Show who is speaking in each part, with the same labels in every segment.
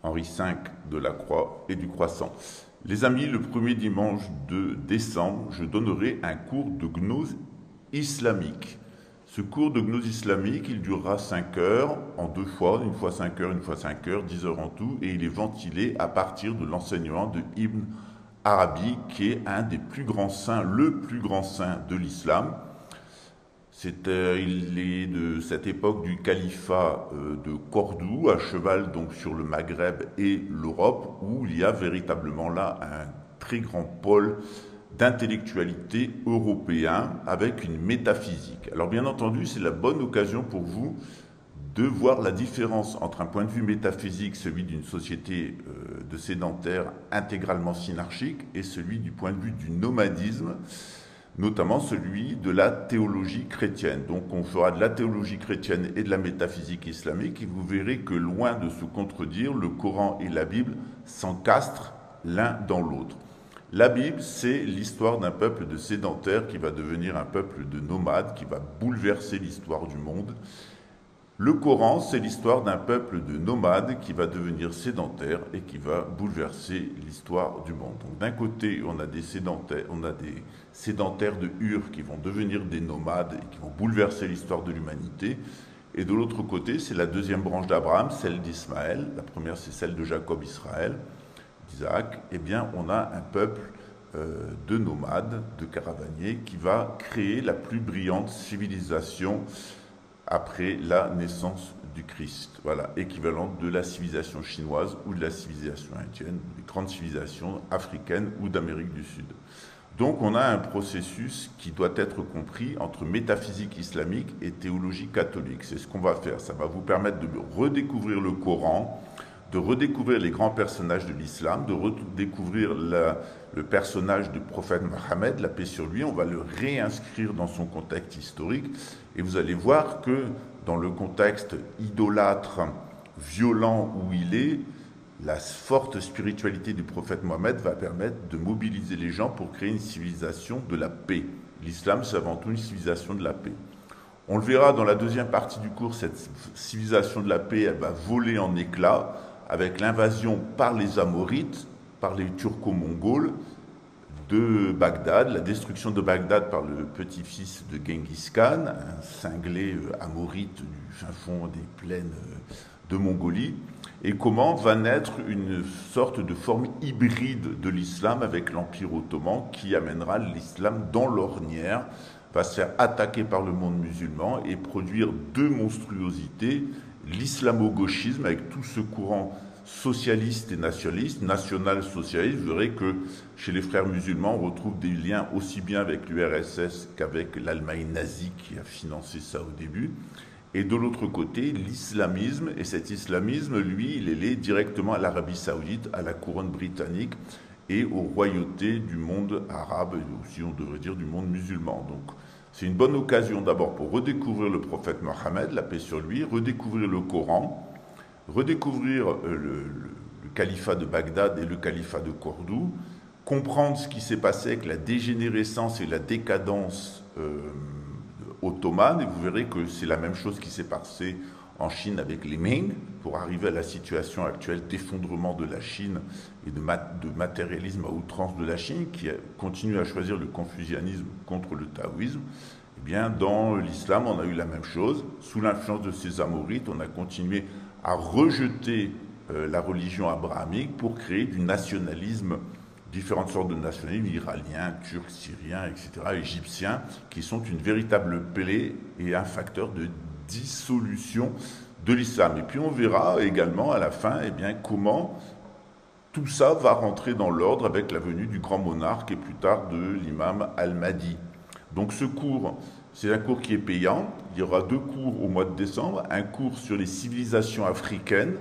Speaker 1: Henri V de la Croix et du Croissant. Les amis, le premier dimanche de décembre, je donnerai un cours de gnose islamique. Ce cours de gnose islamique, il durera 5 heures, en 2 fois, une fois 5 heures, une fois 5 heures, 10 heures en tout, et il est ventilé à partir de l'enseignement de Ibn Arabi, qui est un des plus grands saints, le plus grand saint de l'islam. Il est de cette époque du califat de Cordoue, à cheval donc sur le Maghreb et l'Europe, où il y a véritablement là un très grand pôle d'intellectualité européen avec une métaphysique. Alors bien entendu, c'est la bonne occasion pour vous de voir la différence entre un point de vue métaphysique, celui d'une société de sédentaires intégralement synarchique, et celui du point de vue du nomadisme, notamment celui de la théologie chrétienne. Donc on fera de la théologie chrétienne et de la métaphysique islamique, et vous verrez que loin de se contredire, le Coran et la Bible s'encastrent l'un dans l'autre. La Bible, c'est l'histoire d'un peuple de sédentaires qui va devenir un peuple de nomades, qui va bouleverser l'histoire du monde. Le Coran, c'est l'histoire d'un peuple de nomades qui va devenir sédentaire et qui va bouleverser l'histoire du monde. Donc d'un côté, on a des sédentaires de Ur qui vont devenir des nomades et qui vont bouleverser l'histoire de l'humanité. Et de l'autre côté, c'est la deuxième branche d'Abraham, celle d'Ismaël. La première, c'est celle de Jacob Israël, d'Isaac. Eh bien, on a un peuple de nomades, de caravaniers, qui va créer la plus brillante civilisation après la naissance du Christ, voilà, équivalente de la civilisation chinoise ou de la civilisation indienne, des grandes civilisations africaines ou d'Amérique du Sud. Donc on a un processus qui doit être compris entre métaphysique islamique et théologie catholique. C'est ce qu'on va faire. Ça va vous permettre de redécouvrir le Coran, de redécouvrir les grands personnages de l'islam, de redécouvrir le personnage du prophète Mohammed, la paix sur lui. On va le réinscrire dans son contexte historique, et vous allez voir que dans le contexte idolâtre, violent où il est, la forte spiritualité du prophète Mohammed va permettre de mobiliser les gens pour créer une civilisation de la paix. L'islam, c'est avant tout une civilisation de la paix. On le verra dans la deuxième partie du cours, cette civilisation de la paix, elle va voler en éclats avec l'invasion par les Amorites, par les Turco-Mongols de Bagdad, la destruction de Bagdad par le petit-fils de Genghis Khan, un cinglé amorite du fin fond des plaines de Mongolie, et comment va naître une sorte de forme hybride de l'islam avec l'Empire ottoman qui amènera l'islam dans l'ornière, va se faire attaquer par le monde musulman et produire deux monstruosités, l'islamo-gauchisme avec tout ce courant socialiste et nationaliste, national-socialiste. Vous verrez que chez les frères musulmans, on retrouve des liens aussi bien avec l'URSS qu'avec l'Allemagne nazie qui a financé ça au début. Et de l'autre côté, l'islamisme, et cet islamisme, lui, il est lié directement à l'Arabie saoudite, à la couronne britannique et aux royautés du monde arabe, et aussi on devrait dire du monde musulman. Donc c'est une bonne occasion d'abord pour redécouvrir le prophète Mohammed, la paix sur lui, redécouvrir le Coran, redécouvrir le califat de Bagdad et le califat de Cordoue, comprendre ce qui s'est passé avec la dégénérescence et la décadence ottomane, et vous verrez que c'est la même chose qui s'est passé en Chine avec les Ming, pour arriver à la situation actuelle d'effondrement de la Chine et de matérialisme à outrance de la Chine, qui continue à choisir le confucianisme contre le taoïsme. Eh bien, dans l'islam, on a eu la même chose. Sous l'influence de ces Amorites, on a continué à rejeter la religion abrahamique pour créer du nationalisme, différentes sortes de nationalisme, iranien, turc, syrien, etc., égyptien, qui sont une véritable plaie et un facteur de dissolution de l'islam. Et puis on verra également à la fin comment tout ça va rentrer dans l'ordre avec la venue du grand monarque et plus tard de l'imam Al-Mahdi. Donc ce cours, c'est un cours qui est payant. Il y aura 2 cours au mois de décembre. Un cours sur les civilisations africaines,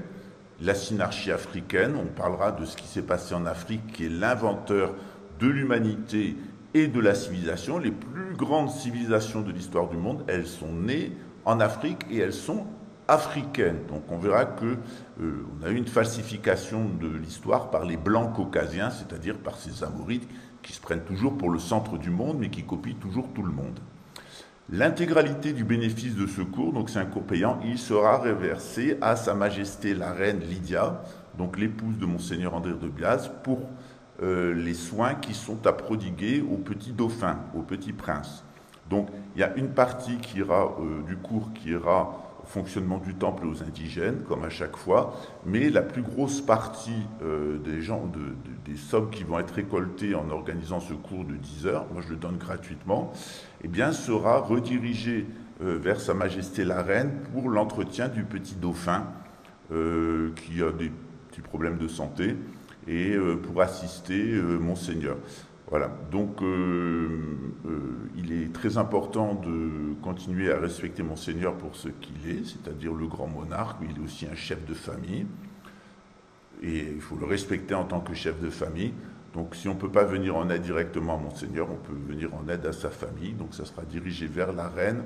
Speaker 1: la synarchie africaine. On parlera de ce qui s'est passé en Afrique, qui est l'inventeur de l'humanité et de la civilisation. Les plus grandes civilisations de l'histoire du monde, elles sont nées en Afrique et elles sont africaines. Donc on verra que on a eu une falsification de l'histoire par les blancs caucasiens, c'est-à-dire par ces Amorites qui se prennent toujours pour le centre du monde mais qui copient toujours tout le monde. L'intégralité du bénéfice de ce cours, donc c'est un cours payant, il sera reversé à Sa Majesté la Reine Lydia. donc l'épouse de Monseigneur André de Biase, pour les soins qui sont à prodiguer au petit dauphin, au petit prince. Donc il y a une partie qui ira, du cours qui ira au fonctionnement du temple aux indigènes, comme à chaque fois, mais la plus grosse partie des sommes qui vont être récoltées en organisant ce cours de 10 heures, moi je le donne gratuitement, eh bien, sera redirigée vers Sa Majesté la Reine pour l'entretien du petit dauphin qui a des petits problèmes de santé et pour assister Monseigneur. Voilà, donc il est très important de continuer à respecter Monseigneur pour ce qu'il est, c'est-à-dire le grand monarque, mais il est aussi un chef de famille, et il faut le respecter en tant que chef de famille. Donc si on ne peut pas venir en aide directement à Monseigneur, on peut venir en aide à sa famille, donc ça sera dirigé vers la reine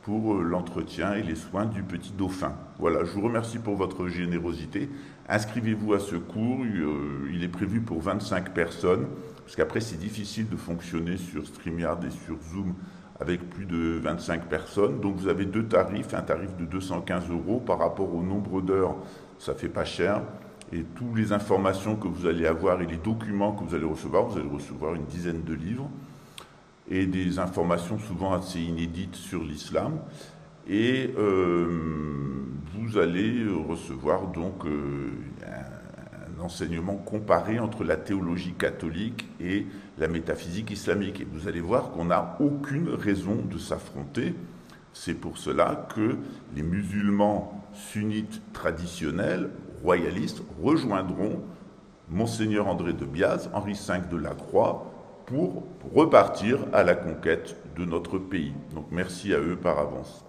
Speaker 1: pour l'entretien et les soins du petit dauphin. Voilà, je vous remercie pour votre générosité. Inscrivez-vous à ce cours, il est prévu pour 25 personnes, parce qu'après c'est difficile de fonctionner sur StreamYard et sur Zoom avec plus de 25 personnes. Donc vous avez deux tarifs, un tarif de 215 € par rapport au nombre d'heures, ça fait pas cher. Et toutes les informations que vous allez avoir et les documents que vous allez recevoir une dizaine de livres et des informations souvent assez inédites sur l'islam. Et vous allez recevoir donc un enseignement comparé entre la théologie catholique et la métaphysique islamique. Et vous allez voir qu'on n'a aucune raison de s'affronter. C'est pour cela que les musulmans sunnites traditionnels, royalistes, rejoindront Monseigneur André de Biase, Henri V de la Croix, pour repartir à la conquête de notre pays. Donc merci à eux par avance.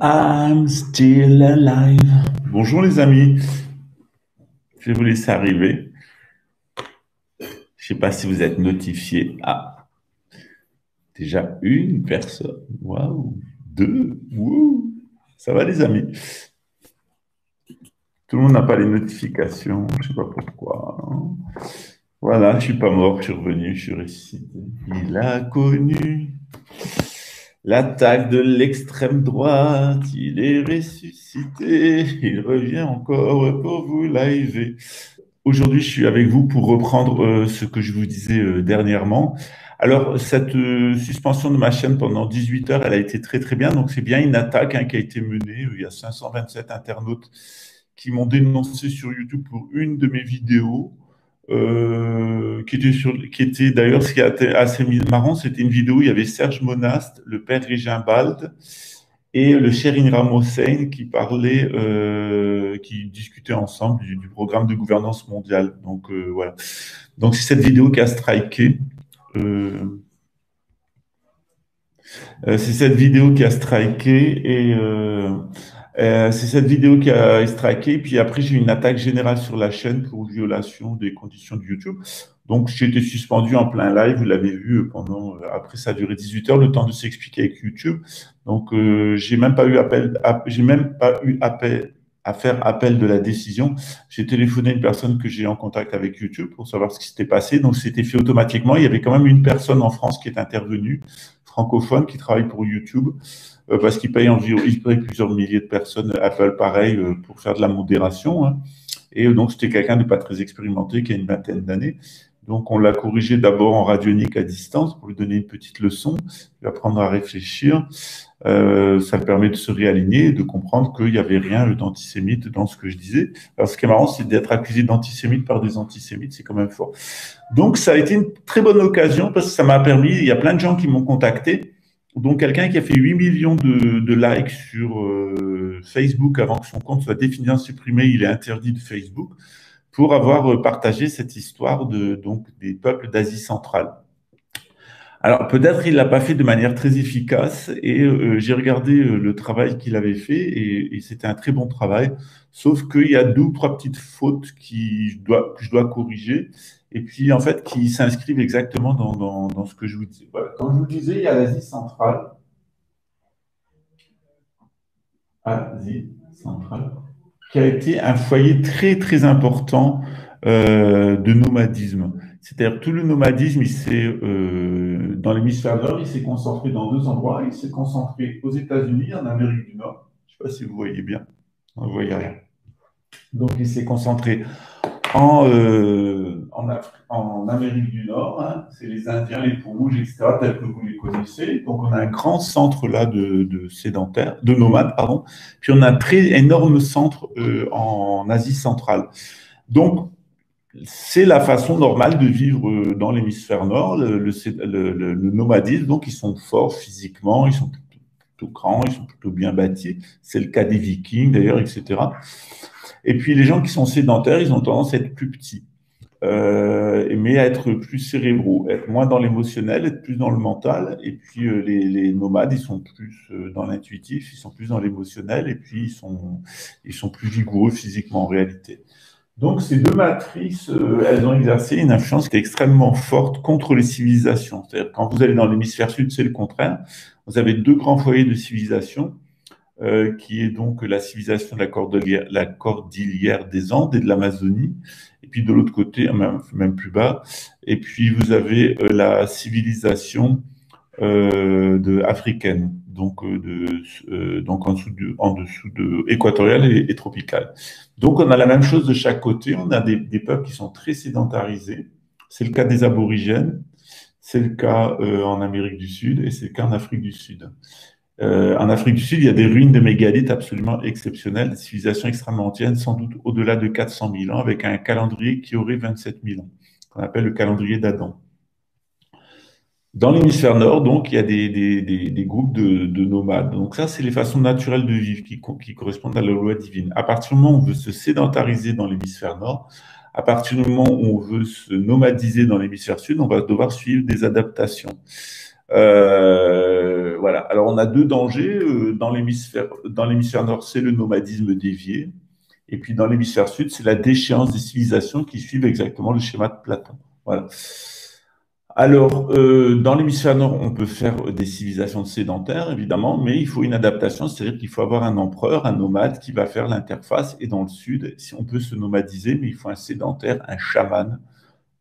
Speaker 1: I'm still alive. Bonjour les amis, je vais vous laisser arriver. Je ne sais pas si vous êtes notifiés. Ah, déjà une personne. Waouh, deux. Wouh. Ça va les amis? Tout le monde n'a pas les notifications, je ne sais pas pourquoi. Voilà, je ne suis pas mort, je suis revenu, je suis ressuscité. Il a connu l'attaque de l'extrême droite, il est ressuscité, il revient encore pour vous live. Aujourd'hui, je suis avec vous pour reprendre ce que je vous disais dernièrement. Alors, cette suspension de ma chaîne pendant 18 heures, elle a été très très bien. Donc, c'est bien une attaque qui a été menée. Il y a 527 internautes qui m'ont dénoncé sur YouTube pour une de mes vidéos. Qui était d'ailleurs, ce qui a été assez marrant, c'était une vidéo où il y avait Serge Monast, le père Régin Bald et le cher Inram Hossein qui parlaient, qui discutaient ensemble du programme de gouvernance mondiale. Donc voilà. Donc c'est cette vidéo qui a striké. C'est cette vidéo qui a striké et c'est cette vidéo qui a striké. Puis après, j'ai eu une attaque générale sur la chaîne pour violation des conditions de YouTube. Donc, j'ai été suspendu en plein live. Vous l'avez vu pendant. Après, ça a duré 18 heures, le temps de s'expliquer avec YouTube. Donc, j'ai même pas eu appel à faire appel de la décision. J'ai téléphoné à une personne que j'ai en contact avec YouTube pour savoir ce qui s'était passé. Donc, c'était fait automatiquement. Il y avait quand même une personne en France qui est intervenue, francophone, qui travaille pour YouTube. Parce qu'ils payent plusieurs milliers de personnes, Apple pareil, pour faire de la modération. Hein. Et donc, c'était quelqu'un de pas très expérimenté, qui a une vingtaine d'années. Donc, on l'a corrigé d'abord en radionique à distance pour lui donner une petite leçon, lui apprendre à réfléchir. Ça me permet de se réaligner et de comprendre qu'il n'y avait rien d'antisémite dans ce que je disais. Alors, ce qui est marrant, c'est d'être accusé d'antisémite par des antisémites, c'est quand même fort. Donc, ça a été une très bonne occasion parce que ça m'a permis, il y a plein de gens qui m'ont contacté. Donc, quelqu'un qui a fait 8 millions de likes sur Facebook avant que son compte soit définitivement supprimé, il est interdit de Facebook, pour avoir partagé cette histoire donc, des peuples d'Asie centrale. Alors, peut-être il ne l'a pas fait de manière très efficace et j'ai regardé le travail qu'il avait fait et c'était un très bon travail, sauf qu'il y a 2 ou 3 petites fautes que je dois corriger et puis en fait qui s'inscrivent exactement dans ce que je vous dis. Voilà. Comme je vous disais, il y a l'Asie centrale. Asie centrale, qui a été un foyer très très important de nomadisme. C'est-à-dire tout le nomadisme, dans l'hémisphère nord, il s'est concentré dans deux endroits. Il s'est concentré aux États-Unis, en Amérique du Nord. Je ne sais pas si vous voyez bien. On ne voyez rien. Donc il s'est concentré en Amérique du Nord, hein, c'est les Indiens, les Peaux-Rouges, etc., tels que vous les connaissez. Donc, on a un grand centre là de sédentaires, de nomades, pardon. Puis, on a un très énorme centre en Asie centrale. Donc, c'est la façon normale de vivre dans l'hémisphère nord, le nomadisme. Donc, ils sont forts physiquement, ils sont plutôt grands, ils sont plutôt bien bâtis. C'est le cas des Vikings, d'ailleurs, etc. Et puis, les gens qui sont sédentaires, ils ont tendance à être plus petits. Mais à être plus cérébraux, être moins dans l'émotionnel, être plus dans le mental. Et puis les nomades, ils sont plus dans l'intuitif, ils sont plus dans l'émotionnel, et puis ils sont plus vigoureux physiquement en réalité. Donc ces deux matrices, elles ont exercé une influence qui est extrêmement forte contre les civilisations. C'est-à-dire quand vous allez dans l'hémisphère sud, c'est le contraire. Vous avez deux grands foyers de civilisation qui est donc la civilisation de la cordillère des Andes et de l'Amazonie. Et puis de l'autre côté, même plus bas, et puis vous avez la civilisation africaine, donc en dessous de équatoriale et tropicale. Donc on a la même chose de chaque côté. On a des peuples qui sont très sédentarisés. C'est le cas des aborigènes, c'est le cas en Amérique du Sud et c'est le cas en Afrique du Sud. En Afrique du Sud, il y a des ruines de mégalithes absolument exceptionnelles, des civilisations extrêmement anciennes, sans doute au-delà de 400 000 ans, avec un calendrier qui aurait 27 000 ans, qu'on appelle le calendrier d'Adam. Dans l'hémisphère nord, donc, il y a des groupes de nomades. Donc ça, c'est les façons naturelles de vivre qui correspondent à la loi divine. À partir du moment où on veut se sédentariser dans l'hémisphère nord, à partir du moment où on veut se nomadiser dans l'hémisphère sud, on va devoir suivre des adaptations. Voilà. Alors, on a deux dangers. Dans l'hémisphère nord, c'est le nomadisme dévié. Et puis, dans l'hémisphère sud, c'est la déchéance des civilisations qui suivent exactement le schéma de Platon. Voilà. Alors, dans l'hémisphère nord, on peut faire des civilisations sédentaires, évidemment, mais il faut une adaptation, c'est-à-dire qu'il faut avoir un empereur, un nomade qui va faire l'interface. Et dans le sud, si on peut se nomadiser, mais il faut un sédentaire, un chaman,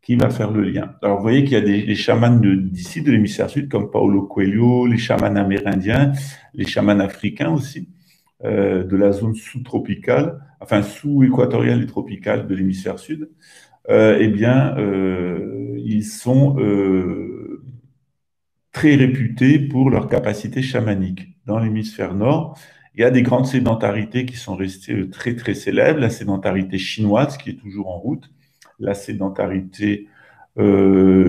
Speaker 1: qui va faire le lien. Alors, vous voyez qu'il y a les chamans d'ici, de l'hémisphère sud, comme Paulo Coelho, les chamans amérindiens, les chamans africains aussi, de la zone sous-tropicale, enfin sous-équatoriale et tropicale de l'hémisphère sud. Eh bien, ils sont très réputés pour leur capacité chamanique. Dans l'hémisphère nord, il y a des grandes sédentarités qui sont restées très, très célèbres. La sédentarité chinoise, qui est toujours en route, la sédentarité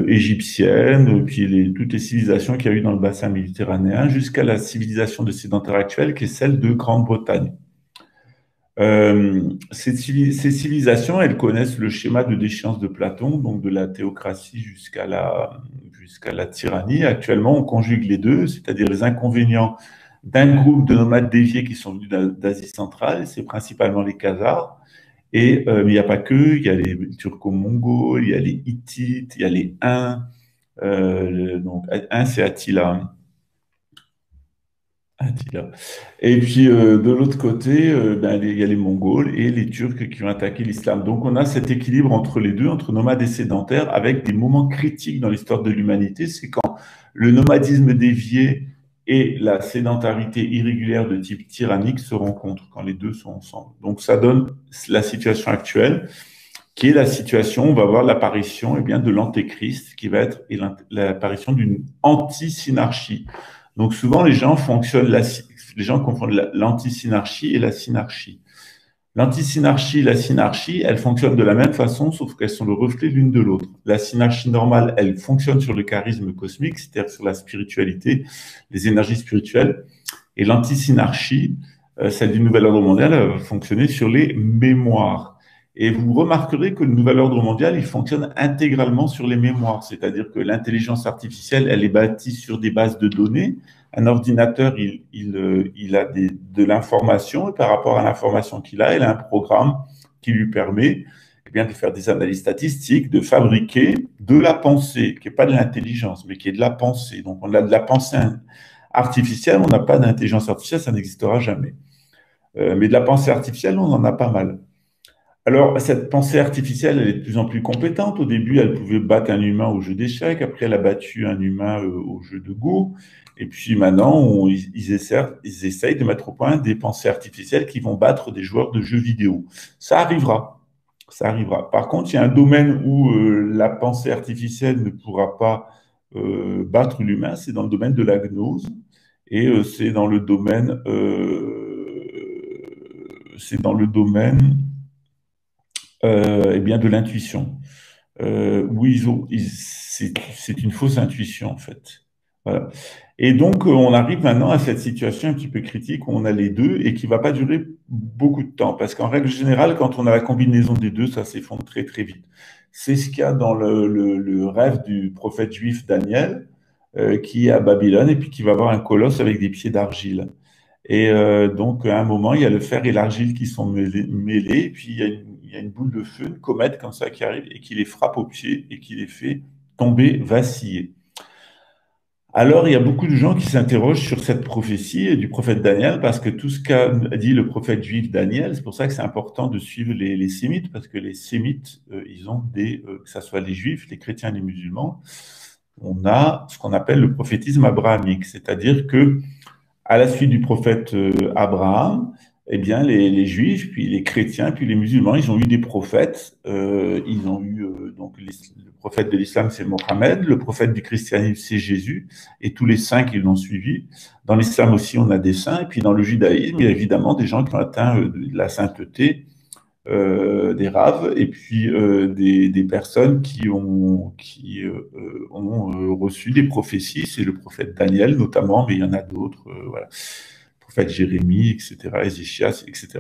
Speaker 1: égyptienne, puis toutes les civilisations qu'il y a eu dans le bassin méditerranéen, jusqu'à la civilisation de sédentaires actuelle, qui est celle de Grande-Bretagne. Ces civilisations, elles connaissent le schéma de déchéance de Platon, donc de la théocratie jusqu'à la tyrannie. Actuellement, on conjugue les deux, c'est-à-dire les inconvénients d'un groupe de nomades déviés qui sont venus d'Asie centrale, c'est principalement les Khazars, mais il n'y a pas que, il y a les Turco-Mongols, il y a les Hittites, il y a les Huns, donc Huns c'est Attila. Attila. Et puis de l'autre côté, il y a les Mongols et les Turcs qui ont attaqué l'islam. Donc on a cet équilibre entre les deux, entre nomades et sédentaires, avec des moments critiques dans l'histoire de l'humanité. C'est quand le nomadisme dévié et la sédentarité irrégulière de type tyrannique se rencontrent, quand les deux sont ensemble. Donc ça donne la situation actuelle, qui est la situation, on va voir l'apparition de l'antéchrist, qui va être l'apparition d'une anti-synarchie. Donc souvent, les gens confondent l'antisynarchie et la synarchie. L'antisynarchie et la synarchie, elles fonctionnent de la même façon, sauf qu'elles sont le reflet l'une de l'autre. La synarchie normale, elle fonctionne sur le charisme cosmique, c'est-à-dire sur la spiritualité, les énergies spirituelles. Et l'antisynarchie, celle du nouvel ordre mondial, elle va fonctionner sur les mémoires. Et vous remarquerez que le nouvel ordre mondial, il fonctionne intégralement sur les mémoires, c'est-à-dire que l'intelligence artificielle, elle est bâtie sur des bases de données. Un ordinateur, il a de l'information, et par rapport à l'information qu'il a, il a un programme qui lui permet de faire des analyses statistiques, de fabriquer de la pensée, qui n'est pas de l'intelligence, mais qui est de la pensée. Donc, on a de la pensée
Speaker 2: artificielle, on n'a pas d'intelligence artificielle, ça n'existera jamais. Mais de la pensée artificielle, on en a pas mal. Alors, cette pensée artificielle, elle est de plus en plus compétente. Au début, elle pouvait battre un humain au jeu d'échecs. Après, elle a battu un humain au jeu de Go. Et puis maintenant, ils essayent de mettre au point des pensées artificielles qui vont battre des joueurs de jeux vidéo. Ça arrivera. Ça arrivera. Par contre, il y a un domaine où la pensée artificielle ne pourra pas battre l'humain, c'est dans le domaine de la gnose. Et c'est dans le domaine eh bien, de l'intuition. Où c'est une fausse intuition, en fait. Voilà. Et donc, on arrive maintenant à cette situation un petit peu critique où on a les deux et qui ne va pas durer beaucoup de temps. Parce qu'en règle générale, quand on a la combinaison des deux, ça s'effondre très, très vite. C'est ce qu'il y a dans le rêve du prophète juif Daniel, qui est à Babylone et puis qui va voir un colosse avec des pieds d'argile. Et donc, à un moment, il y a le fer et l'argile qui sont mêlés, et puis il y a une boule de feu, une comète comme ça qui arrive et qui les frappe aux pieds et qui les fait tomber, vaciller. Alors, il y a beaucoup de gens qui s'interrogent sur cette prophétie du prophète Daniel, parce que tout ce qu'a dit le prophète juif Daniel, c'est pour ça que c'est important de suivre les sémites, parce que les sémites, ils ont que ce soit les juifs, les chrétiens, les musulmans, on a ce qu'on appelle le prophétisme abrahamique, c'est-à-dire que à la suite du prophète Abraham, eh bien, les Juifs, puis les chrétiens, puis les musulmans, ils ont eu des prophètes. Ils ont eu donc le prophète de l'islam, c'est Mohammed, le prophète du christianisme, c'est Jésus, et tous les saints qui l'ont suivi. Dans l'islam aussi, on a des saints, et puis dans le judaïsme, il y a évidemment des gens qui ont atteint de la sainteté, des raves, et puis des personnes qui ont reçu des prophéties. C'est le prophète Daniel notamment, mais il y en a d'autres. Voilà. Le prophète Jérémie, etc., Ézéchias, etc.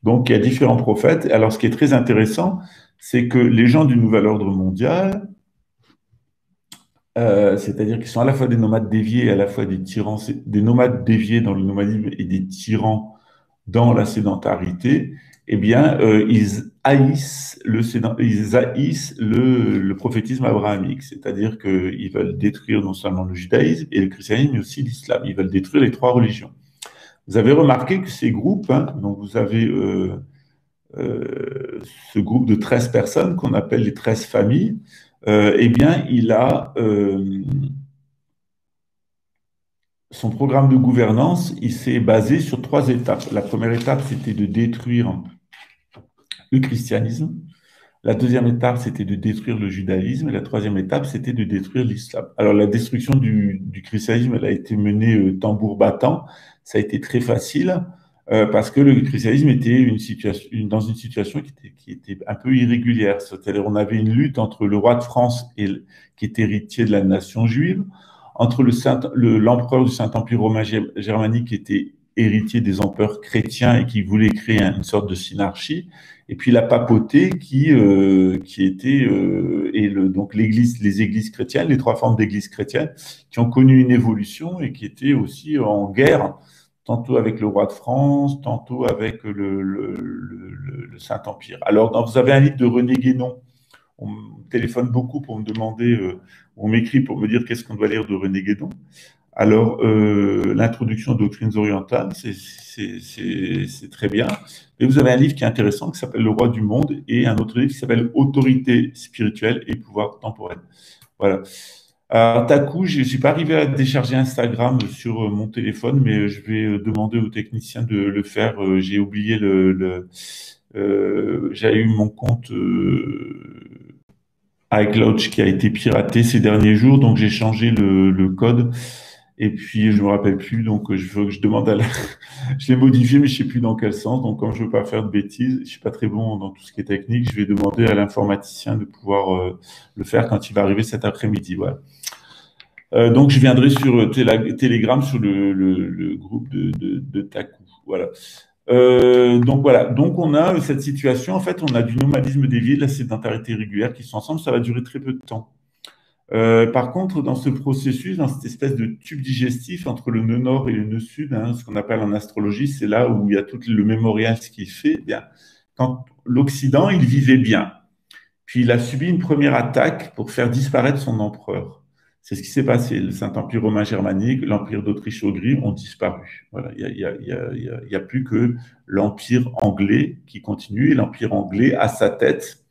Speaker 2: Donc il y a différents prophètes. Alors ce qui est très intéressant, c'est que les gens du nouvel ordre mondial, c'est-à-dire qu'ils sont à la fois des nomades déviés et à la fois des tyrans, des nomades déviés dans le nomadisme et des tyrans dans la sédentarité, eh bien, ils haïssent le prophétisme abrahamique, c'est-à-dire qu'ils veulent détruire non seulement le judaïsme et le christianisme, mais aussi l'islam. Ils veulent détruire les trois religions. Vous avez remarqué que ces groupes, hein, donc vous avez ce groupe de 13 personnes qu'on appelle les 13 familles, eh bien, son programme de gouvernance, il s'est basé sur trois étapes. La première étape, c'était de détruire le christianisme. La deuxième étape, c'était de détruire le judaïsme. Et la troisième étape, c'était de détruire l'islam. Alors, la destruction du christianisme, elle a été menée tambour battant. Ça a été très facile parce que le christianisme était dans une situation qui était un peu irrégulière. C'est-à-dire, on avait une lutte entre le roi de France, qui est héritier de la nation juive, entre l'empereur du Saint-Empire romain germanique, qui était héritier des empereurs chrétiens et qui voulait créer une sorte de synarchie, et puis la papauté qui était donc les églises chrétiennes, les trois formes d'églises chrétiennes, qui ont connu une évolution et qui étaient aussi en guerre, tantôt avec le roi de France, tantôt avec le Saint-Empire. Alors, vous avez un livre de René Guénon. On me téléphone beaucoup pour me demander, on m'écrit pour me dire qu'est-ce qu'on doit lire de René Guénon. Alors, l'introduction aux doctrines orientales, c'est très bien. Mais vous avez un livre qui est intéressant qui s'appelle Le roi du monde et un autre livre qui s'appelle Autorité spirituelle et pouvoir temporel. Voilà. Alors, d'un coup, je ne suis pas arrivé à décharger Instagram sur mon téléphone, mais je vais demander aux techniciens de le faire. J'ai oublié j'avais eu mon compte iCloud qui a été piraté ces derniers jours, donc j'ai changé le code. Et puis, je me rappelle plus, donc je veux que je demande je l'ai modifié, mais je sais plus dans quel sens. Donc, comme je veux pas faire de bêtises, je suis pas très bon dans tout ce qui est technique, je vais demander à l'informaticien de pouvoir le faire quand il va arriver cet après-midi. Voilà. Donc, je viendrai sur Telegram, sur le groupe de Taku. Voilà. Donc voilà, donc on a cette situation, en fait, on a du nomadisme des villes, la sédentarité régulière qui sont ensemble, ça va durer très peu de temps. Par contre, dans ce processus, dans cette espèce de tube digestif entre le nœud nord et le nœud sud, hein, ce qu'on appelle en astrologie, c'est là où il y a tout le mémorial, ce qu'il fait. Eh bien, quand l'Occident, il vivait bien, puis il a subi une première attaque pour faire disparaître son empereur. C'est ce qui s'est passé. Le Saint-Empire romain germanique, l'Empire d'Autriche-Hongrie ont disparu. Voilà, il y a plus que l'Empire anglais qui continue, et l'Empire anglais, à sa tête,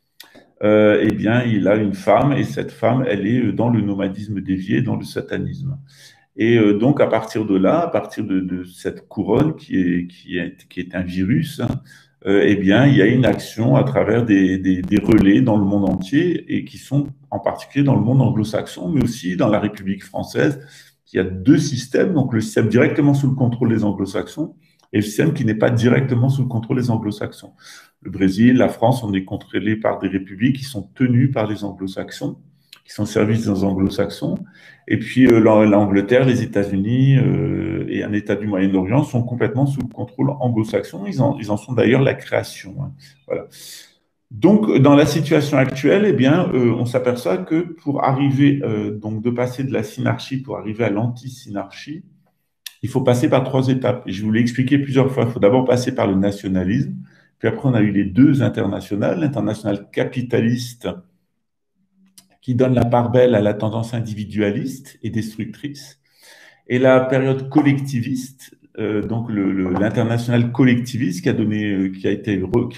Speaker 2: eh bien, il a une femme, et cette femme, elle est dans le nomadisme dévié, dans le satanisme. Et donc, à partir de là, à partir de cette couronne qui est un virus, hein, eh bien, il y a une action à travers des relais dans le monde entier et qui sont en particulier dans le monde anglo-saxon, mais aussi dans la République française. Il y a deux systèmes, donc le système directement sous le contrôle des anglo-saxons et le système qui n'est pas directement sous le contrôle des anglo-saxons. Le Brésil, la France, on est contrôlés par des républiques qui sont tenues par les anglo-saxons, qui sont au service des anglo-saxons. Et puis l'Angleterre, les États-Unis et un État du Moyen-Orient sont complètement sous le contrôle anglo-saxon. Ils en sont d'ailleurs la création. Hein. Voilà. Donc, dans la situation actuelle, eh bien, on s'aperçoit que pour arriver, donc de passer de la synarchie pour arriver à l'anti-synarchie, il faut passer par trois étapes. Et je vous l'ai expliqué plusieurs fois. Il faut d'abord passer par le nationalisme. Puis après, on a eu les deux internationales, l'internationale capitaliste qui donne la part belle à la tendance individualiste et destructrice, et la période collectiviste, donc l'international collectiviste qui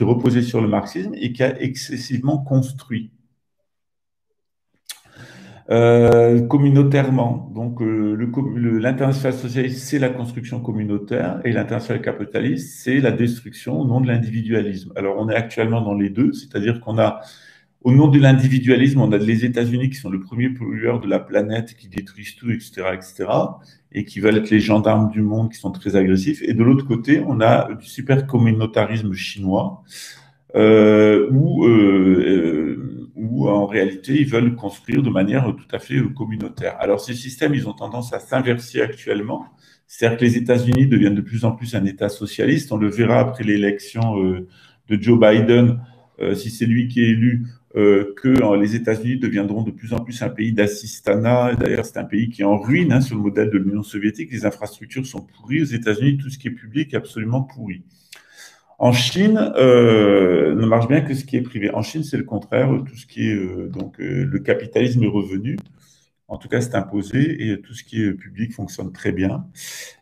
Speaker 2: reposait sur le marxisme et qui a excessivement construit communautairement. Donc l'international socialiste, c'est la construction communautaire, et l'international capitaliste, c'est la destruction au nom de l'individualisme. Alors on est actuellement dans les deux, c'est-à-dire qu'on a au nom de l'individualisme, on a les États-Unis qui sont le premier pollueur de la planète, qui détruisent tout, etc., etc., et qui veulent être les gendarmes du monde, qui sont très agressifs. Et de l'autre côté, on a du super communautarisme chinois, où en réalité, ils veulent construire de manière tout à fait communautaire. Alors ces systèmes, ils ont tendance à s'inverser actuellement. C'est-à-dire que les États-Unis deviennent de plus en plus un État socialiste. On le verra après l'élection de Joe Biden, si c'est lui qui est élu, que les États-Unis deviendront de plus en plus un pays d'assistanat. D'ailleurs, c'est un pays qui est en ruine, hein, sur le modèle de l'Union soviétique. Les infrastructures sont pourries. Aux États-Unis, tout ce qui est public est absolument pourri. En Chine, ne marche bien que ce qui est privé. En Chine, c'est le contraire. Tout ce qui est le capitalisme est revenu. En tout cas, c'est imposé, et tout ce qui est public fonctionne très bien.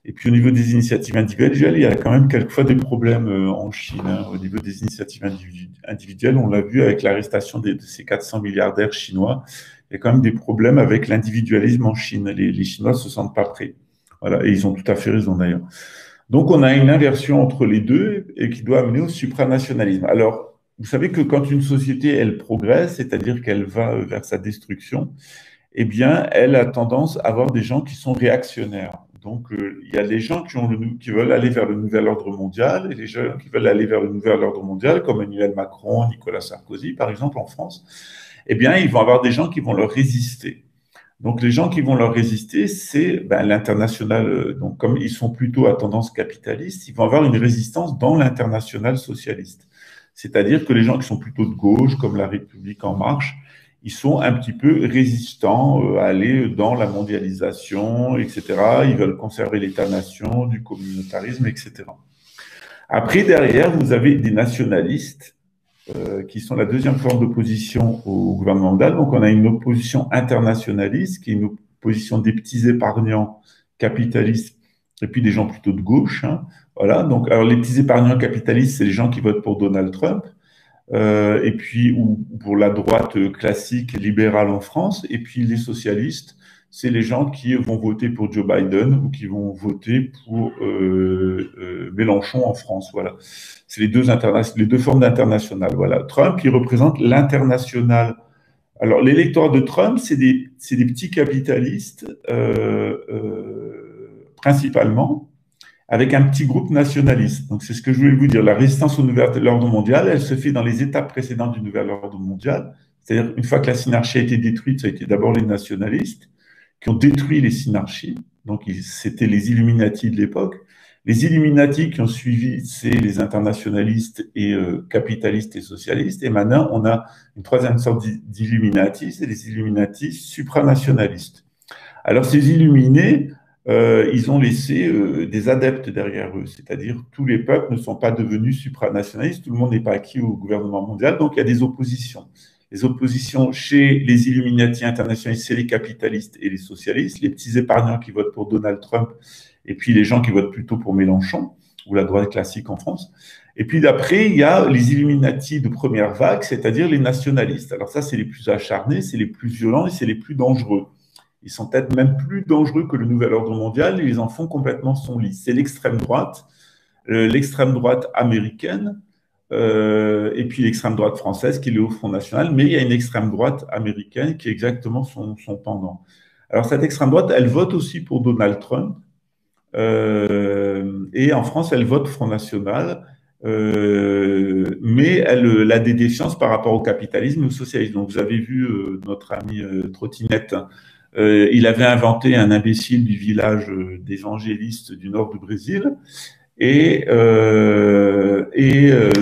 Speaker 2: Et puis au niveau des initiatives individuelles, il y a quand même quelquefois des problèmes en Chine. Hein. Au niveau des initiatives individuelles, on l'a vu avec l'arrestation de ces 400 milliardaires chinois, il y a quand même des problèmes avec l'individualisme en Chine. Les Chinois ne se sentent pas prêts. Voilà, et ils ont tout à fait raison d'ailleurs. Donc on a une inversion entre les deux et qui doit amener au supranationalisme. Alors, vous savez que quand une société, elle progresse, c'est-à-dire qu'elle va vers sa destruction, eh bien, elle a tendance à avoir des gens qui sont réactionnaires. Donc, il y a les gens qui veulent aller vers le nouvel ordre mondial, et les gens qui veulent aller vers le nouvel ordre mondial, comme Emmanuel Macron, Nicolas Sarkozy, par exemple, en France. Eh bien, ils vont avoir des gens qui vont leur résister. Donc, les gens qui vont leur résister, c'est l'international. Donc, comme ils sont plutôt à tendance capitaliste, ils vont avoir une résistance dans l'international socialiste. C'est-à-dire que les gens qui sont plutôt de gauche, comme La République En Marche, ils sont un petit peu résistants à aller dans la mondialisation, etc. Ils veulent conserver l'État-nation, du communautarisme, etc. Après, derrière, vous avez des nationalistes qui sont la deuxième forme d'opposition au gouvernement mondial. Donc, on a une opposition internationaliste, qui est une opposition des petits épargnants capitalistes, et puis des gens plutôt de gauche. Hein. Voilà. Donc, alors, les petits épargnants capitalistes, c'est les gens qui votent pour Donald Trump. Et puis ou pour la droite classique libérale en France, et puis les socialistes, c'est les gens qui vont voter pour Joe Biden ou qui vont voter pour Mélenchon en France. Voilà, c'est les deux formes d'international. Voilà, Trump, il représente l'international. Alors l'électorat de Trump, c'est des petits capitalistes principalement, avec un petit groupe nationaliste. Donc, c'est ce que je voulais vous dire. La résistance au nouvel ordre mondial, elle se fait dans les étapes précédentes du nouvel ordre mondial. C'est-à-dire, une fois que la synarchie a été détruite, ça a été d'abord les nationalistes qui ont détruit les synarchies. Donc, c'était les Illuminati de l'époque. Les Illuminati qui ont suivi, c'est les internationalistes et capitalistes et socialistes. Et maintenant, on a une troisième sorte d'Illuminati, c'est les Illuminati supranationalistes. Alors, ces illuminés, ils ont laissé des adeptes derrière eux, c'est-à-dire tous les peuples ne sont pas devenus supranationalistes, tout le monde n'est pas acquis au gouvernement mondial, donc il y a des oppositions. Les oppositions chez les Illuminati internationalistes, c'est les capitalistes et les socialistes, les petits épargnants qui votent pour Donald Trump, et puis les gens qui votent plutôt pour Mélenchon, ou la droite classique en France. Et puis d'après, il y a les Illuminati de première vague, c'est-à-dire les nationalistes. Alors ça, c'est les plus acharnés, c'est les plus violents et c'est les plus dangereux. Ils sont peut-être même plus dangereux que le nouvel ordre mondial et ils en font complètement son lit. C'est l'extrême droite américaine, et puis l'extrême droite française qui est au Front National, mais il y a une extrême droite américaine qui est exactement son pendant. Alors cette extrême droite, elle vote aussi pour Donald Trump, et en France, elle vote Front National, mais elle a des défiances par rapport au capitalisme et au socialisme. Donc vous avez vu notre ami Trottinette, il avait inventé un imbécile du village d'évangélistes du nord du Brésil.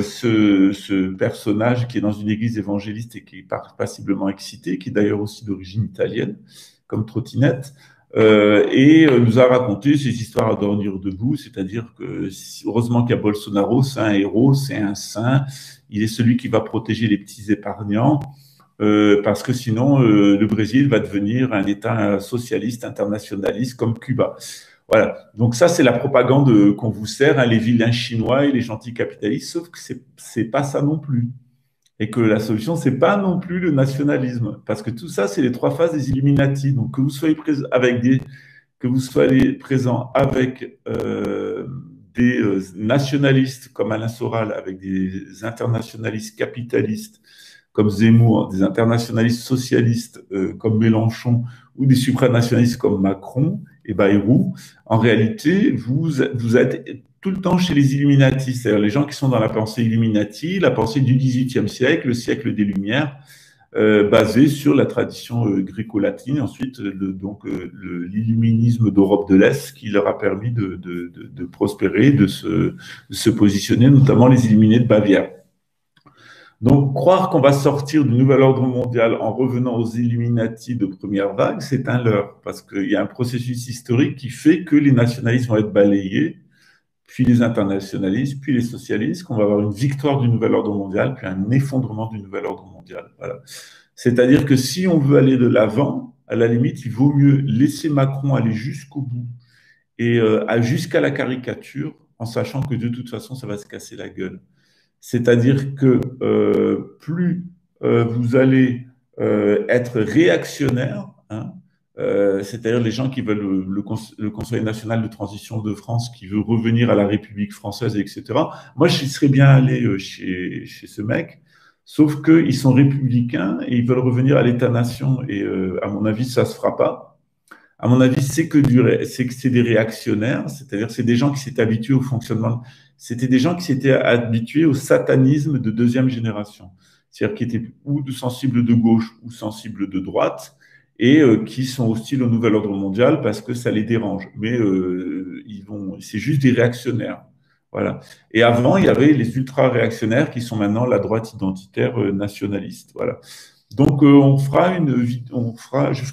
Speaker 2: Ce personnage qui est dans une église évangéliste et qui est passiblement excité, qui est d'ailleurs aussi d'origine italienne, comme Trottinette, nous a raconté ces histoires à dormir debout, c'est-à-dire que heureusement qu'il y a Bolsonaro, c'est un héros, c'est un saint, il est celui qui va protéger les petits épargnants, parce que sinon le Brésil va devenir un État socialiste internationaliste comme Cuba. Voilà, donc ça c'est la propagande qu'on vous sert, hein, les vilains chinois et les gentils capitalistes, sauf que c'est pas ça non plus. Et que la solution, c'est pas non plus le nationalisme, parce que tout ça, c'est les trois phases des Illuminati. Donc que vous soyez présent avec des nationalistes comme Alain Soral, avec des internationalistes capitalistes comme Zemmour, des internationalistes socialistes comme Mélenchon, ou des supranationalistes comme Macron et Bayrou, en réalité, vous êtes tout le temps chez les Illuminati, c'est-à-dire les gens qui sont dans la pensée Illuminati, la pensée du XVIIIe siècle, le siècle des Lumières, basée sur la tradition gréco-latine, ensuite l'illuminisme d'Europe de l'Est qui leur a permis de prospérer, de se positionner, notamment les Illuminés de Bavière. Donc, croire qu'on va sortir du nouvel ordre mondial en revenant aux Illuminati de première vague, c'est un leurre, parce qu'il y a un processus historique qui fait que les nationalistes vont être balayés, puis les internationalistes, puis les socialistes, qu'on va avoir une victoire du nouvel ordre mondial, puis un effondrement du nouvel ordre mondial. Voilà. C'est-à-dire que si on veut aller de l'avant, à la limite, il vaut mieux laisser Macron aller jusqu'au bout et jusqu'à la caricature, en sachant que de toute façon, ça va se casser la gueule. C'est-à-dire que plus vous allez être réactionnaire, hein, c'est-à-dire les gens qui veulent le Conseil national de transition de France, qui veut revenir à la République française, etc. Moi, je serais bien allé chez ce mec, sauf qu'ils sont républicains et ils veulent revenir à l'État-nation. Et à mon avis, ça se fera pas. À mon avis, c'est des réactionnaires, c'est-à-dire c'est des gens qui s'étaient habitués au fonctionnement, c'était des gens qui s'étaient habitués au satanisme de deuxième génération, c'est-à-dire qui étaient ou sensibles de gauche ou sensibles de droite, et qui sont hostiles au nouvel ordre mondial parce que ça les dérange. Mais c'est juste des réactionnaires. Voilà. Et avant, il y avait les ultra-réactionnaires qui sont maintenant la droite identitaire nationaliste. Voilà. Donc, je ferai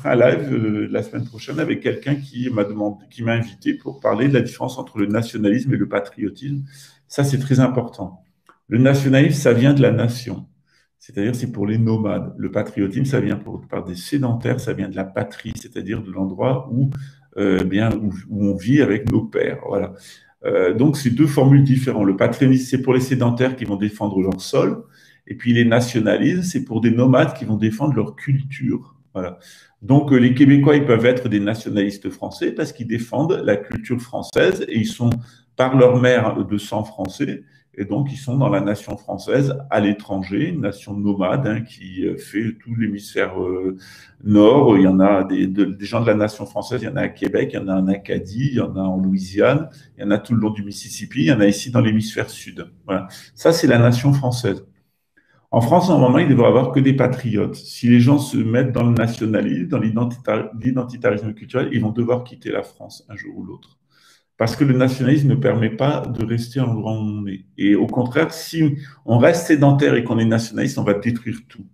Speaker 2: un live la semaine prochaine avec quelqu'un qui m'a invité pour parler de la différence entre le nationalisme et le patriotisme. Ça, c'est très important. Le nationalisme, ça vient de la nation. C'est-à-dire, c'est pour les nomades. Le patriotisme, ça vient par des sédentaires, ça vient de la patrie, c'est-à-dire de l'endroit où on vit avec nos pères. Voilà. Donc, c'est deux formules différentes. Le patriotisme, c'est pour les sédentaires qui vont défendre leur sol. Et puis les nationalismes, c'est pour des nomades qui vont défendre leur culture. Voilà. Donc les Québécois, ils peuvent être des nationalistes français parce qu'ils défendent la culture française et ils sont par leur mère de sang français. Et donc, ils sont dans la nation française à l'étranger, une nation nomade hein, qui fait tout l'hémisphère nord. Il y en a des gens de la nation française, il y en a à Québec, il y en a en Acadie, il y en a en Louisiane, il y en a tout le long du Mississippi, il y en a ici dans l'hémisphère sud. Voilà. Ça, c'est la nation française. En France, normalement, il ne devrait y avoir que des patriotes. Si les gens se mettent dans le nationalisme, dans l'identitarisme culturel, ils vont devoir quitter la France un jour ou l'autre. Parce que le nationalisme ne permet pas de rester en l'endroit où on est. Et au contraire, si on reste sédentaire et qu'on est nationaliste, on va détruire tout.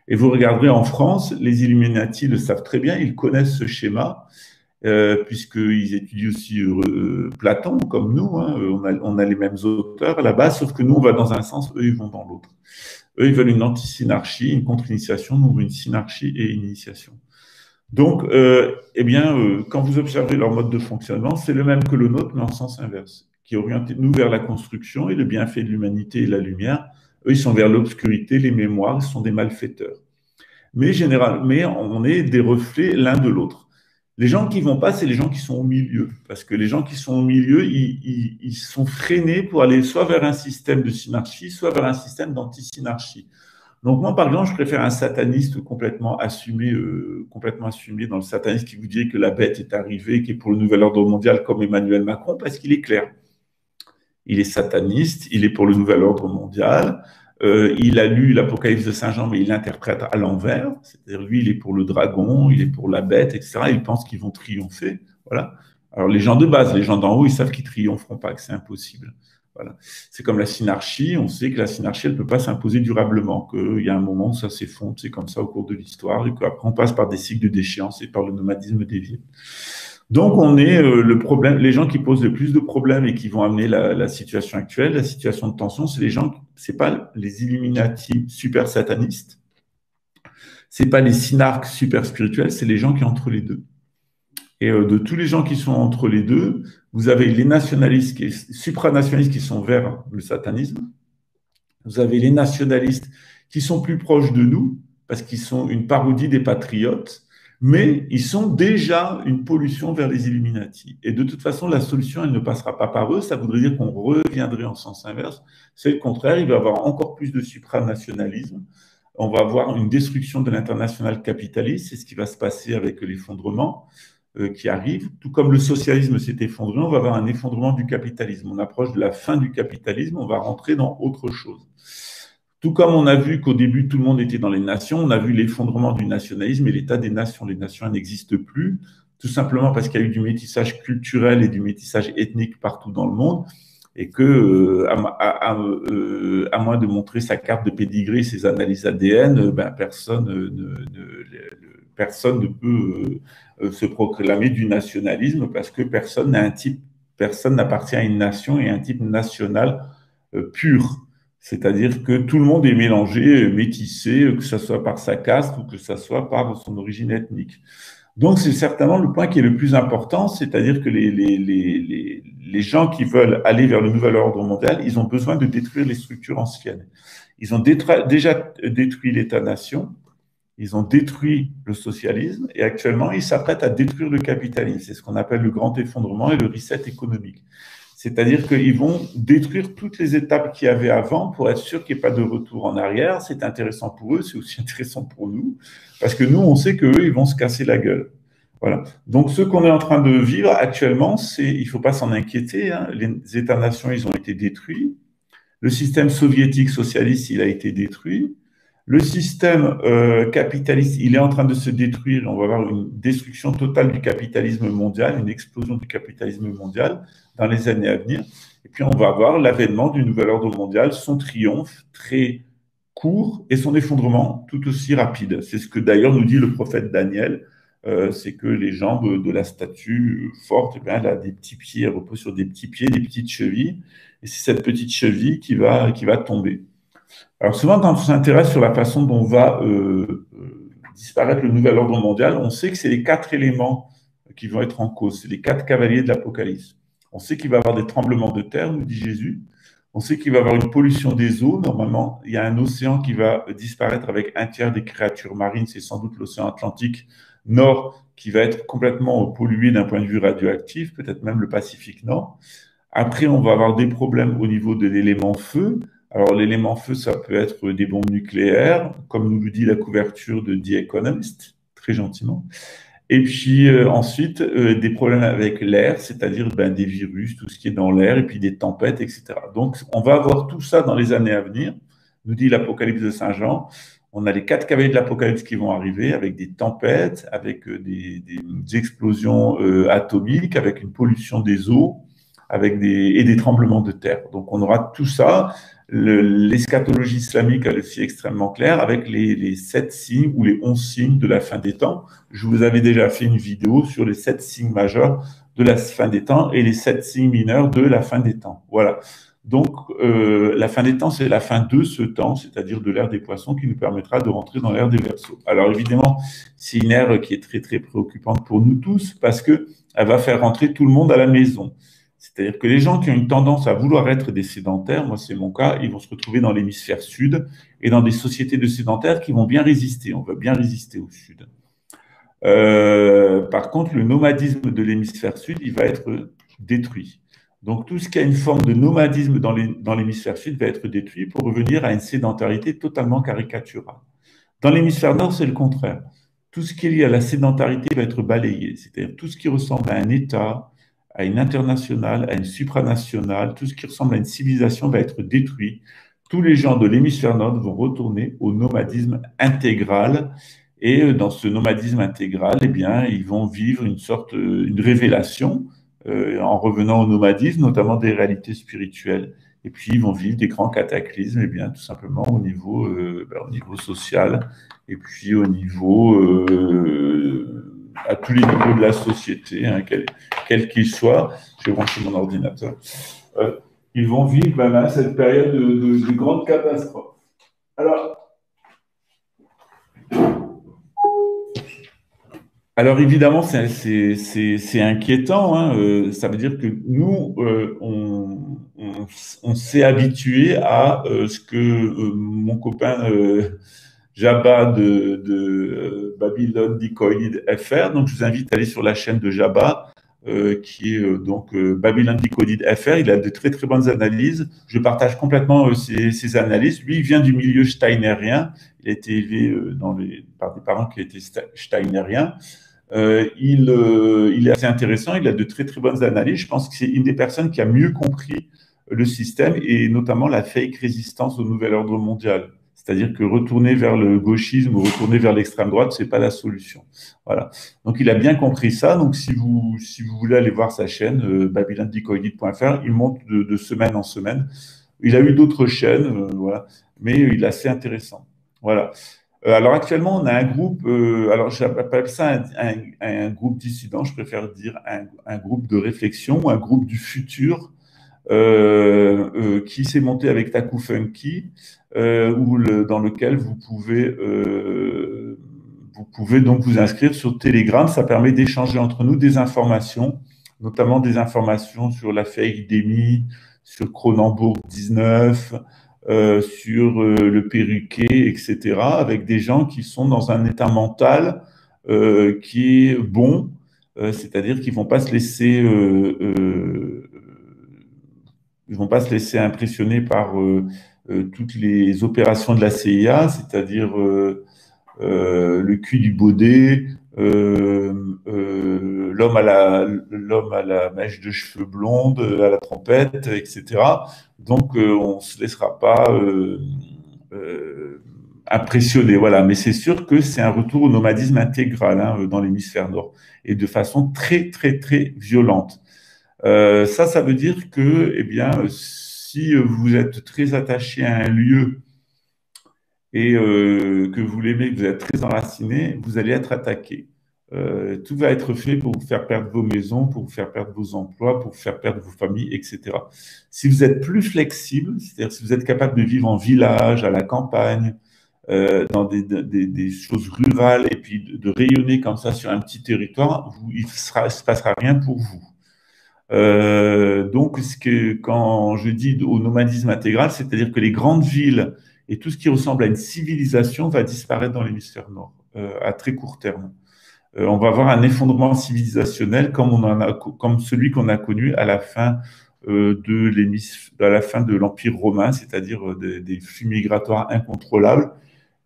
Speaker 2: Et vous regarderez en France, les Illuminati le savent très bien, ils connaissent ce schéma. puisqu'ils étudient aussi Platon, comme nous, hein, on a les mêmes auteurs là-bas, sauf que nous, on va dans un sens, eux, ils vont dans l'autre. Eux, ils veulent une anti-synarchie, une contre-initiation, nous, on veut une synarchie et une initiation. Donc, eh bien, quand vous observez leur mode de fonctionnement, c'est le même que le nôtre, mais en sens inverse, qui oriente nous vers la construction et le bienfait de l'humanité et la lumière. Eux, ils sont vers l'obscurité, les mémoires, ils sont des malfaiteurs. Mais on est des reflets l'un de l'autre. Les gens qui vont pas, c'est les gens qui sont au milieu. Parce que les gens qui sont au milieu, ils sont freinés pour aller soit vers un système de synarchie, soit vers un système d'anti-synarchie. Donc moi, par exemple, je préfère un sataniste complètement assumé dans le satanisme qui vous dit que la bête est arrivée, qui est pour le nouvel ordre mondial comme Emmanuel Macron, parce qu'il est clair. Il est sataniste, il est pour le nouvel ordre mondial, il a lu l'Apocalypse de Saint Jean, mais il l'interprète à l'envers, c'est-à-dire lui, il est pour le dragon, il est pour la bête, etc. Il pense qu'ils vont triompher, voilà. Alors les gens de base, les gens d'en haut, ils savent qu'ils triompheront pas, que c'est impossible. Voilà. C'est comme la synarchie, on sait que la synarchie, elle ne peut pas s'imposer durablement, qu'il y a un moment où ça s'effondre, c'est comme ça au cours de l'histoire, et qu'après on passe par des cycles de déchéance et par le nomadisme dévié. Donc on est le problème, les gens qui posent le plus de problèmes et qui vont amener la situation actuelle, la situation de tension, c'est les gens, c'est pas les Illuminati super satanistes, c'est pas les synarques super spirituels, c'est les gens qui sont entre les deux. Et de tous les gens qui sont entre les deux, vous avez les nationalistes, supranationalistes qui sont vers le satanisme. Vous avez les nationalistes qui sont plus proches de nous, parce qu'ils sont une parodie des patriotes, mais ils sont déjà une pollution vers les Illuminati. Et de toute façon, la solution, elle ne passera pas par eux. Ça voudrait dire qu'on reviendrait en sens inverse. C'est le contraire, il va y avoir encore plus de supranationalisme. On va avoir une destruction de l'international capitaliste. C'est ce qui va se passer avec l'effondrement qui arrive. Tout comme le socialisme s'est effondré, on va avoir un effondrement du capitalisme. On approche de la fin du capitalisme, on va rentrer dans autre chose. Tout comme on a vu qu'au début, tout le monde était dans les nations, on a vu l'effondrement du nationalisme et l'état des nations. Les nations n'existent plus, tout simplement parce qu'il y a eu du métissage culturel et du métissage ethnique partout dans le monde, et que, à moins de montrer sa carte de pédigré, ses analyses ADN, ben, personne ne peut se proclamer du nationalisme parce que personne n'appartient à une nation et à un type national pur. C'est-à-dire que tout le monde est mélangé, métissé, que ce soit par sa caste ou que ce soit par son origine ethnique. Donc, c'est certainement le point qui est le plus important, c'est-à-dire que les gens qui veulent aller vers le nouvel ordre mondial, ils ont besoin de détruire les structures anciennes. Ils ont déjà détruit l'État-nation, ils ont détruit le socialisme et actuellement, ils s'apprêtent à détruire le capitalisme. C'est ce qu'on appelle le grand effondrement et le reset économique. C'est-à-dire qu'ils vont détruire toutes les étapes qu'il y avait avant pour être sûr qu'il n'y ait pas de retour en arrière. C'est intéressant pour eux, c'est aussi intéressant pour nous, parce que nous, on sait qu'eux, ils vont se casser la gueule. Voilà. Donc, ce qu'on est en train de vivre actuellement, il ne faut pas s'en inquiéter, hein. Les États-nations, ils ont été détruits. Le système soviétique socialiste, il a été détruit. Le système capitaliste, il est en train de se détruire. On va avoir une destruction totale du capitalisme mondial, une explosion du capitalisme mondial dans les années à venir. Et puis, on va avoir l'avènement du nouvel ordre mondial, son triomphe très court et son effondrement tout aussi rapide. C'est ce que d'ailleurs nous dit le prophète Daniel. C'est que les jambes de la statue forte, eh bien, elle a des petits pieds, elle repose sur des petits pieds, des petites chevilles. Et c'est cette petite cheville qui va tomber. Alors souvent, quand on s'intéresse sur la façon dont va disparaître le nouvel ordre mondial, on sait que c'est les 4 éléments qui vont être en cause. C'est les 4 cavaliers de l'Apocalypse. On sait qu'il va y avoir des tremblements de terre, nous dit Jésus. On sait qu'il va y avoir une pollution des eaux. Normalement, il y a un océan qui va disparaître avec un tiers des créatures marines. C'est sans doute l'océan Atlantique Nord qui va être complètement pollué d'un point de vue radioactif, peut-être même le Pacifique Nord. Après, on va avoir des problèmes au niveau de l'élément feu. Alors, l'élément feu, ça peut être des bombes nucléaires, comme nous le dit la couverture de The Economist, très gentiment. Et puis ensuite, des problèmes avec l'air, c'est-à-dire des virus, tout ce qui est dans l'air, et puis des tempêtes, etc. Donc, on va avoir tout ça dans les années à venir, nous dit l'Apocalypse de Saint Jean. On a les 4 cavaliers de l'Apocalypse qui vont arriver avec des tempêtes, avec des explosions atomiques, avec une pollution des eaux, et des tremblements de terre. Donc, on aura tout ça. L'eschatologie islamique est aussi extrêmement claire avec les 7 signes ou les 11 signes de la fin des temps. Je vous avais déjà fait une vidéo sur les 7 signes majeurs de la fin des temps et les 7 signes mineurs de la fin des temps. Voilà. Donc, la fin des temps, c'est la fin de ce temps, c'est-à-dire de l'ère des poissons, qui nous permettra de rentrer dans l'ère des Verseaux. Alors, évidemment, c'est une ère qui est très, très préoccupante pour nous tous parce qu'elle va faire rentrer tout le monde à la maison. C'est-à-dire que les gens qui ont une tendance à vouloir être des sédentaires, moi c'est mon cas, ils vont se retrouver dans l'hémisphère sud et dans des sociétés de sédentaires qui vont bien résister. On va bien résister au sud. Par contre, le nomadisme de l'hémisphère sud, il va être détruit. Donc, tout ce qui a une forme de nomadisme dans l'hémisphère sud va être détruit pour revenir à une sédentarité totalement caricaturale. Dans l'hémisphère nord, c'est le contraire. Tout ce qui est lié à la sédentarité va être balayé, c'est-à-dire tout ce qui ressemble à un État, à une internationale, à une supranationale, tout ce qui ressemble à une civilisation va être détruit. Tous les gens de l'hémisphère nord vont retourner au nomadisme intégral. Et dans ce nomadisme intégral, eh bien, ils vont vivre une révélation en revenant au nomadisme, notamment des réalités spirituelles. Et puis, ils vont vivre des grands cataclysmes, eh bien, tout simplement au niveau social, et puis à tous les niveaux de la société, hein, quel qu'il soit. Je vais brancher mon ordinateur. Ils vont vivre là, cette période de grande catastrophe. Alors évidemment, c'est inquiétant, hein. Ça veut dire que nous, on s'est habitué à ce que mon copain Jabba de Babylon Decoded FR, donc je vous invite à aller sur la chaîne de Jabba, qui est Babylon Decoded FR. Il a de très très bonnes analyses. Je partage complètement ses analyses. Lui, il vient du milieu steinérien. Il a été élevé par des parents qui étaient steinériens. Il est assez intéressant, il a de très très bonnes analyses. Je pense que c'est une des personnes qui a mieux compris le système et notamment la fake résistance au nouvel ordre mondial. C'est-à-dire que retourner vers le gauchisme ou retourner vers l'extrême droite, c'est pas la solution. Voilà. Donc il a bien compris ça. Donc si vous voulez aller voir sa chaîne, babylondecoided.fr, il monte de semaine en semaine. Il a eu d'autres chaînes, voilà, mais il est assez intéressant. Voilà. Alors actuellement, on a un groupe, alors j'appelle ça un groupe dissident, je préfère dire un groupe de réflexion ou un groupe du futur qui s'est monté avec Taku Funky, dans lequel vous pouvez donc vous inscrire sur Telegram. Ça permet d'échanger entre nous des informations, notamment des informations sur la fake Demi, sur Cronenbourg 19, sur le perruquet, etc., avec des gens qui sont dans un état mental qui est bon, c'est-à-dire qu'ils ne vont pas se laisser ils vont pas se laisser impressionner par toutes les opérations de la CIA, c'est-à-dire le cul du baudet, l'homme à la mèche de cheveux blonde, à la trompette, etc. Donc, on ne se laissera pas impressionner. Voilà. Mais c'est sûr que c'est un retour au nomadisme intégral, hein, dans l'hémisphère nord, et de façon très, très, très violente. Ça veut dire que, eh bien, si vous êtes très attaché à un lieu et que vous l'aimez, que vous êtes très enraciné, vous allez être attaqué. Tout va être fait pour vous faire perdre vos maisons, pour vous faire perdre vos emplois, pour vous faire perdre vos familles, etc. Si vous êtes plus flexible, c'est-à-dire si vous êtes capable de vivre en village, à la campagne, dans des choses rurales, et puis de rayonner comme ça sur un petit territoire, il ne se passera rien pour vous. Donc, quand je dis au nomadisme intégral, c'est-à-dire que les grandes villes et tout ce qui ressemble à une civilisation va disparaître dans l'hémisphère nord à très court terme. On va avoir un effondrement civilisationnel comme celui qu'on a connu à la fin à la fin de l'Empire romain, c'est-à-dire des flux migratoires incontrôlables,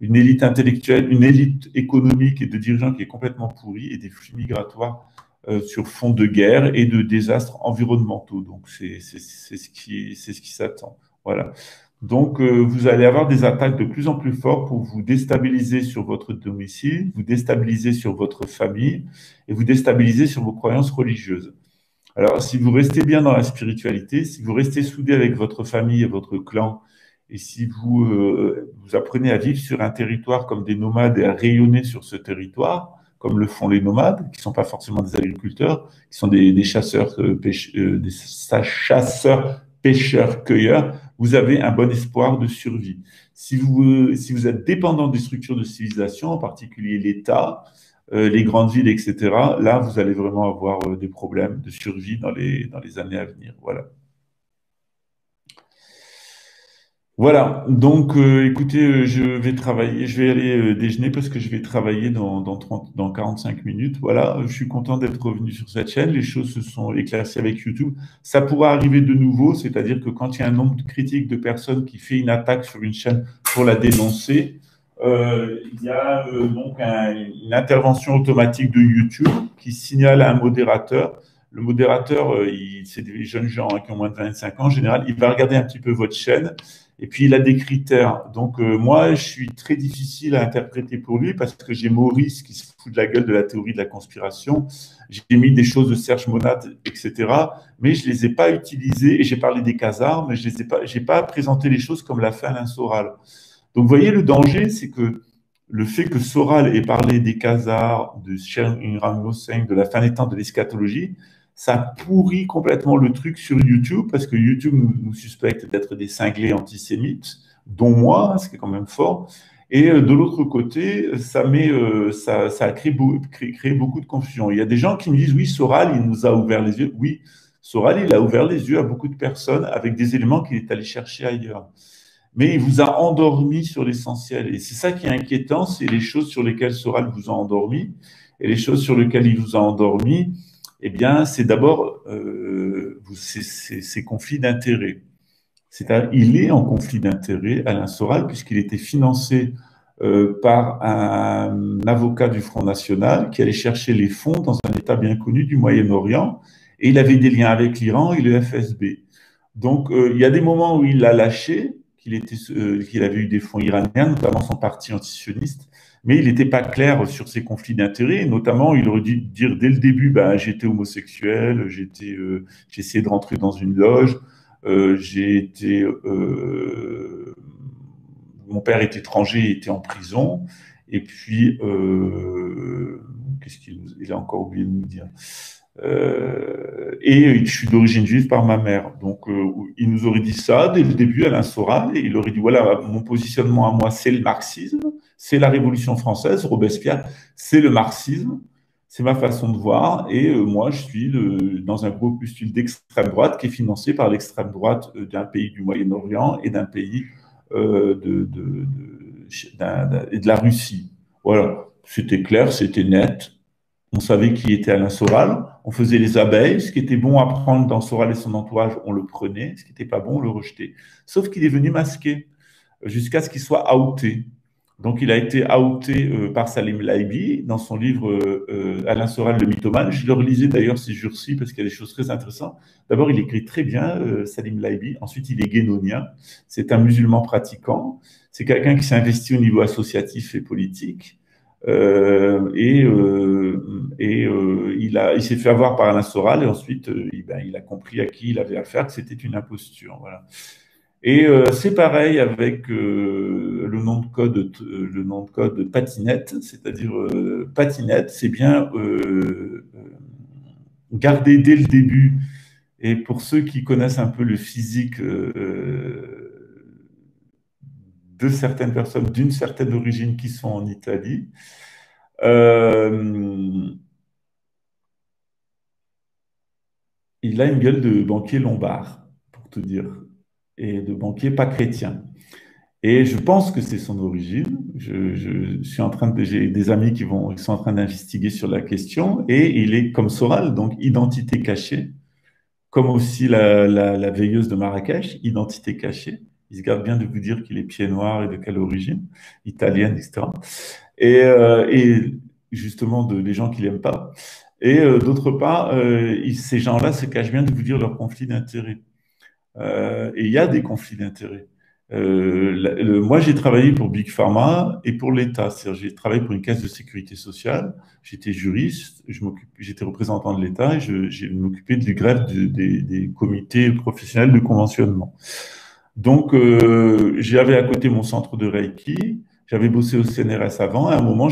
Speaker 2: une élite intellectuelle, une élite économique et de dirigeants qui est complètement pourrie et des flux migratoires sur fond de guerre et de désastres environnementaux. Donc, c'est ce qui s'attend. Voilà. Donc, vous allez avoir des attaques de plus en plus fortes pour vous déstabiliser sur votre domicile, vous déstabiliser sur votre famille et vous déstabiliser sur vos croyances religieuses. Alors, si vous restez bien dans la spiritualité, si vous restez soudé avec votre famille et votre clan, et si vous apprenez à vivre sur un territoire comme des nomades et à rayonner sur ce territoire, comme le font les nomades, qui ne sont pas forcément des agriculteurs, qui sont des chasseurs, chasseurs, pêcheurs, cueilleurs, vous avez un bon espoir de survie. Si vous êtes dépendant des structures de civilisation, en particulier l'État, les grandes villes, etc., là, vous allez vraiment avoir des problèmes de survie dans les années à venir. Voilà. Voilà, donc écoutez, je vais travailler, je vais aller déjeuner parce que je vais travailler dans 45 minutes. Voilà, je suis content d'être revenu sur cette chaîne. Les choses se sont éclaircies avec YouTube. Ça pourra arriver de nouveau, c'est-à-dire que quand il y a un nombre de critiques de personnes qui fait une attaque sur une chaîne pour la dénoncer, il y a une intervention automatique de YouTube qui signale à un modérateur. Le modérateur, c'est des jeunes gens qui ont moins de 25 ans en général, il va regarder un petit peu votre chaîne et puis, il a des critères. Donc, moi, je suis très difficile à interpréter pour lui parce que j'ai Maurice qui se fout de la gueule de la théorie de la conspiration. J'ai mis des choses de Serge Monat, etc. Mais je les ai pas utilisées et j'ai parlé des Khazars, mais je les ai pas, j'ai pas présenté les choses comme l'a fait Alain Soral. Donc, vous voyez, le danger, c'est que le fait que Soral ait parlé des Khazars, de Cher Imran Hossein, de la fin des temps, de l'eschatologie, ça pourrit complètement le truc sur YouTube parce que YouTube nous suspecte d'être des cinglés antisémites, dont moi, ce qui est quand même fort. Et de l'autre côté, ça a créé beaucoup de confusion. Il y a des gens qui me disent, oui, Soral, il nous a ouvert les yeux. Oui, Soral, il a ouvert les yeux à beaucoup de personnes avec des éléments qu'il est allé chercher ailleurs. Mais il vous a endormi sur l'essentiel. Et c'est ça qui est inquiétant, c'est les choses sur lesquelles Soral vous a endormi. Et les choses sur lesquelles il vous a endormi, eh bien, c'est d'abord ces conflits d'intérêts. C'est-à-dire, il est en conflit d'intérêts, Alain Soral, puisqu'il était financé par un avocat du Front National qui allait chercher les fonds dans un État bien connu du Moyen-Orient, et il avait des liens avec l'Iran et le FSB. Donc, il y a des moments où il l'a lâché, qu'il avait eu des fonds iraniens, notamment son parti antisioniste, mais il n'était pas clair sur ses conflits d'intérêts. Notamment, il aurait dû dire dès le début, ben, j'étais homosexuel, j'ai essayé de rentrer dans une loge, mon père est étranger, il était en prison, et puis, qu'est-ce qu'il a encore oublié de nous dire? Et je suis d'origine juive par ma mère. Donc, il nous aurait dit ça dès le début, Alain Soral, et il aurait dit, voilà, mon positionnement à moi, c'est le marxisme, c'est la Révolution française, Robespierre, c'est le marxisme, c'est ma façon de voir, et moi, je suis dans un groupuscule d'extrême droite qui est financé par l'extrême droite d'un pays du Moyen-Orient et d'un pays et de la Russie. Voilà, c'était clair, c'était net. On savait qui était Alain Soral, on faisait les abeilles, ce qui était bon à prendre dans Soral et son entourage, on le prenait, ce qui n'était pas bon, on le rejetait. Sauf qu'il est venu masquer jusqu'à ce qu'il soit outé. Donc il a été outé par Salim Laibi dans son livre Alain Soral, le mythomane. Je le relisais d'ailleurs ces jours-ci parce qu'il y a des choses très intéressantes. D'abord, il écrit très bien, Salim Laibi. Ensuite, il est guénonien. C'est un musulman pratiquant. C'est quelqu'un qui s'est investi au niveau associatif et politique. Il s'est fait avoir par Alain Soral et ensuite il a compris à qui il avait affaire, que c'était une imposture. Voilà. Et c'est pareil avec le nom de code patinette, c'est-à-dire patinette, c'est bien garder dès le début. Et pour ceux qui connaissent un peu le physique de certaines personnes d'une certaine origine qui sont en Italie, il a une gueule de banquier lombard, pour te dire, et de banquier pas chrétien. Et je pense que c'est son origine. J'ai des amis qui sont en train d'investiguer sur la question, et il est comme Soral, donc identité cachée, comme aussi la veilleuse de Marrakech, identité cachée. Il se garde bien de vous dire qu'il est pied noir et de quelle origine, italienne, etc. Et justement, les gens qui l'aiment pas. Et d'autre part, ces gens-là se cachent bien de vous dire leur conflit d'intérêts. Et il y a des conflits d'intérêts. Moi, j'ai travaillé pour Big Pharma et pour l'État. C'est-à-dire, j'ai travaillé pour une caisse de sécurité sociale. J'étais juriste, j'étais représentant de l'État et j'ai m'occupé du greffe des comités professionnels de conventionnement. Donc, j'avais à côté mon centre de Reiki. J'avais bossé au CNRS avant. À un moment,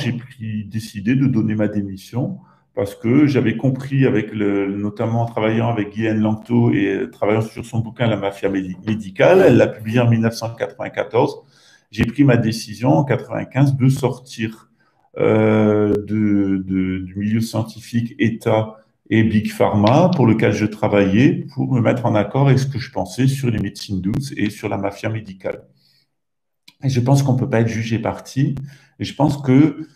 Speaker 2: décidé de donner ma démission parce que j'avais compris, notamment en travaillant avec Guylaine Lanctot et travaillant sur son bouquin La mafia médicale, elle l'a publié en 1994. J'ai pris ma décision en 95 de sortir du milieu scientifique État et Big Pharma, pour lequel je travaillais, pour me mettre en accord avec ce que je pensais sur les médecines douces et sur la mafia médicale. Et je pense qu'on ne peut pas être jugé parti. Et je pense que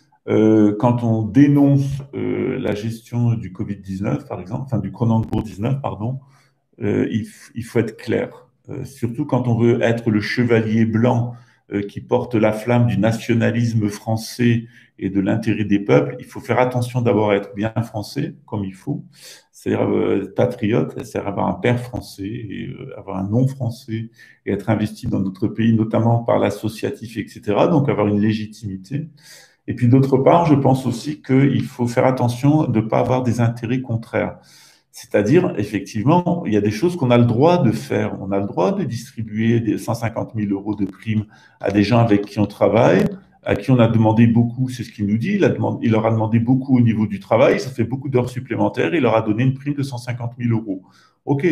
Speaker 2: quand on dénonce la gestion du Covid-19, par exemple, enfin du Cronenbourg 19, pardon, il faut être clair. Surtout quand on veut être le chevalier blanc qui porte la flamme du nationalisme français et de l'intérêt des peuples, il faut faire attention d'abord à être bien français, comme il faut, c'est-à-dire patriote, c'est-à-dire avoir un père français et avoir un nom français et être investi dans notre pays, notamment par l'associatif, etc. Donc avoir une légitimité. Et puis d'autre part, je pense aussi qu'il faut faire attention de ne pas avoir des intérêts contraires. C'est-à-dire, effectivement, il y a des choses qu'on a le droit de faire. On a le droit de distribuer des 150 000 euros de primes à des gens avec qui on travaille, à qui on a demandé beaucoup, c'est ce qu'il nous dit, il leur a demandé beaucoup au niveau du travail, ça fait beaucoup d'heures supplémentaires, il leur a donné une prime de 150 000 euros. OK,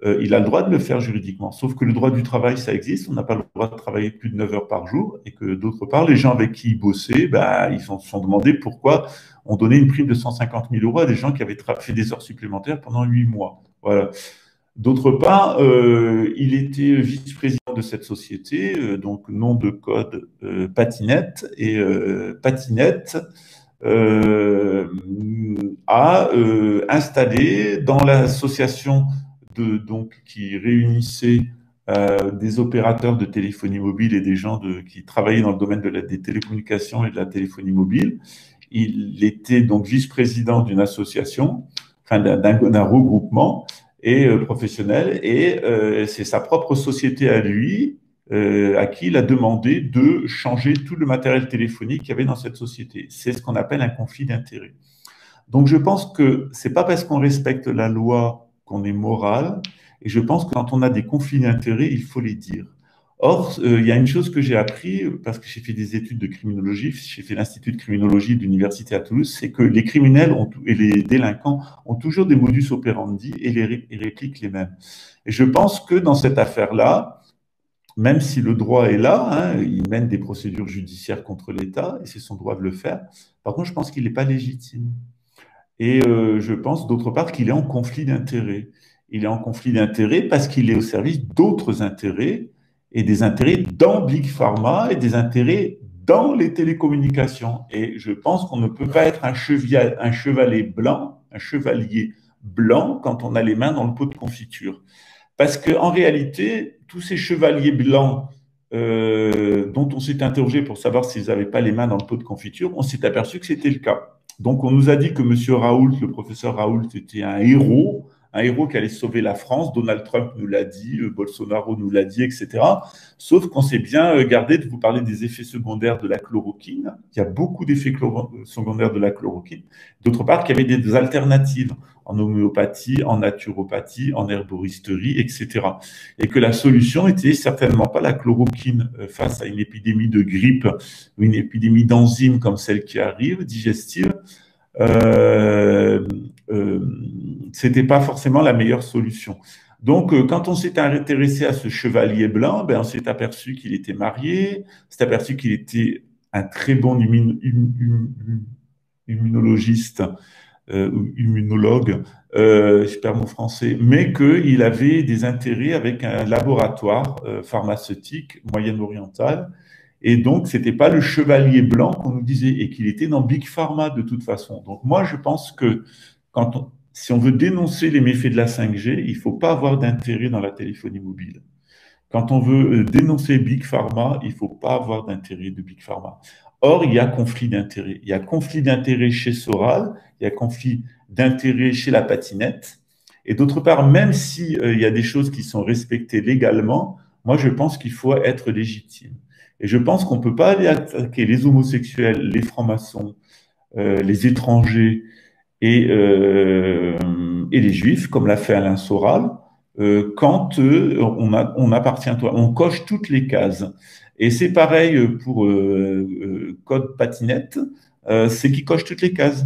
Speaker 2: il a le droit de le faire juridiquement, sauf que le droit du travail, ça existe, on n'a pas le droit de travailler plus de 9 heures par jour, et que d'autre part, les gens avec qui il bossait, bah, ils se sont demandé pourquoi on donnait une prime de 150 000 euros à des gens qui avaient fait des heures supplémentaires pendant 8 mois. Voilà. D'autre part, il était vice-président de cette société, donc nom de code Patinette, et Patinette a installé dans l'association donc, qui réunissait des opérateurs de téléphonie mobile et des gens qui travaillaient dans le domaine des télécommunications et de la téléphonie mobile. Il était donc vice-président d'une association, enfin d'un regroupement et professionnel, et c'est sa propre société à lui à qui il a demandé de changer tout le matériel téléphonique qu'il y avait dans cette société. C'est ce qu'on appelle un conflit d'intérêts. Donc je pense que c'est pas parce qu'on respecte la loi qu'on est moral, et je pense que quand on a des conflits d'intérêts, il faut les dire. Or, il y a une chose que j'ai appris, parce que j'ai fait des études de criminologie, j'ai fait l'Institut de criminologie de l'Université à Toulouse, c'est que les criminels et les délinquants ont toujours des modus operandi et les répliquent les mêmes. Et je pense que dans cette affaire-là, même si le droit est là, hein, il mène des procédures judiciaires contre l'État, et c'est son droit de le faire. Par contre, je pense qu'il n'est pas légitime. Et je pense d'autre part qu'il est en conflit d'intérêts. Il est en conflit d'intérêts parce qu'il est au service d'autres intérêts, et des intérêts dans Big Pharma et des intérêts dans les télécommunications. Et je pense qu'on ne peut pas être un chevalier blanc quand on a les mains dans le pot de confiture. Parce qu'en réalité, tous ces chevaliers blancs dont on s'est interrogé pour savoir s'ils n'avaient pas les mains dans le pot de confiture, on s'est aperçu que c'était le cas. Donc, on nous a dit que M. Raoult, le professeur Raoult, était un héros qui allait sauver la France. Donald Trump nous l'a dit, Bolsonaro nous l'a dit, etc. Sauf qu'on s'est bien gardé de vous parler des effets secondaires de la chloroquine. Il y a beaucoup d'effets secondaires de la chloroquine. D'autre part, qu'il y avait des alternatives en homéopathie, en naturopathie, en herboristerie, etc. Et que la solution était certainement pas la chloroquine face à une épidémie de grippe ou une épidémie d'enzymes comme celle qui arrive, digestive. C'était pas forcément la meilleure solution. Donc, quand on s'est intéressé à ce chevalier blanc, ben, on s'est aperçu qu'il était marié, on s'est aperçu qu'il était un très bon immunologiste, immunologue, je perds mon français, mais qu'il avait des intérêts avec un laboratoire pharmaceutique moyen-oriental. Et donc, ce n'était pas le chevalier blanc qu'on nous disait, et qu'il était dans Big Pharma de toute façon. Donc, moi, je pense que si on veut dénoncer les méfaits de la 5G, il ne faut pas avoir d'intérêt dans la téléphonie mobile. Quand on veut dénoncer Big Pharma, il ne faut pas avoir d'intérêt de Big Pharma. Or, il y a conflit d'intérêts. Il y a conflit d'intérêts chez Soral, il y a conflit d'intérêts chez la patinette. Et d'autre part, même s'il y a des choses qui sont respectées légalement, Moi, je pense qu'il faut être légitime. Et je pense qu'on ne peut pas aller attaquer les homosexuels, les francs-maçons, les étrangers et, et les juifs, comme l'a fait Alain Soral, quand on appartient à toi. On coche toutes les cases. Et c'est pareil pour Code Patinette, c'est qu'il coche toutes les cases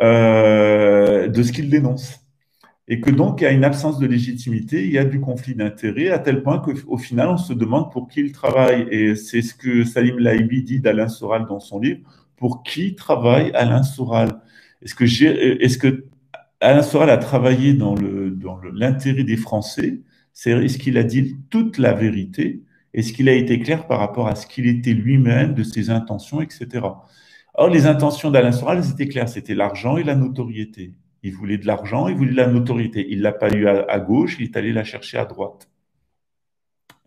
Speaker 2: de ce qu'il dénonce. Et que donc, il y a une absence de légitimité, il y a du conflit d'intérêts, à tel point qu'au final, on se demande pour qui il travaille. Et c'est ce que Salim Laïbi dit d'Alain Soral dans son livre. Pour qui travaille Alain Soral? Est-ce que Alain Soral a travaillé dans l'intérêt des Français? Est-ce qu'il a dit toute la vérité? Est-ce qu'il a été clair par rapport à ce qu'il était lui-même, de ses intentions, etc. Or, les intentions d'Alain Soral, elles étaient claires, c'était l'argent et la notoriété. Il voulait de l'argent, il voulait de la notoriété. Il ne l'a pas eu à gauche, il est allé la chercher à droite.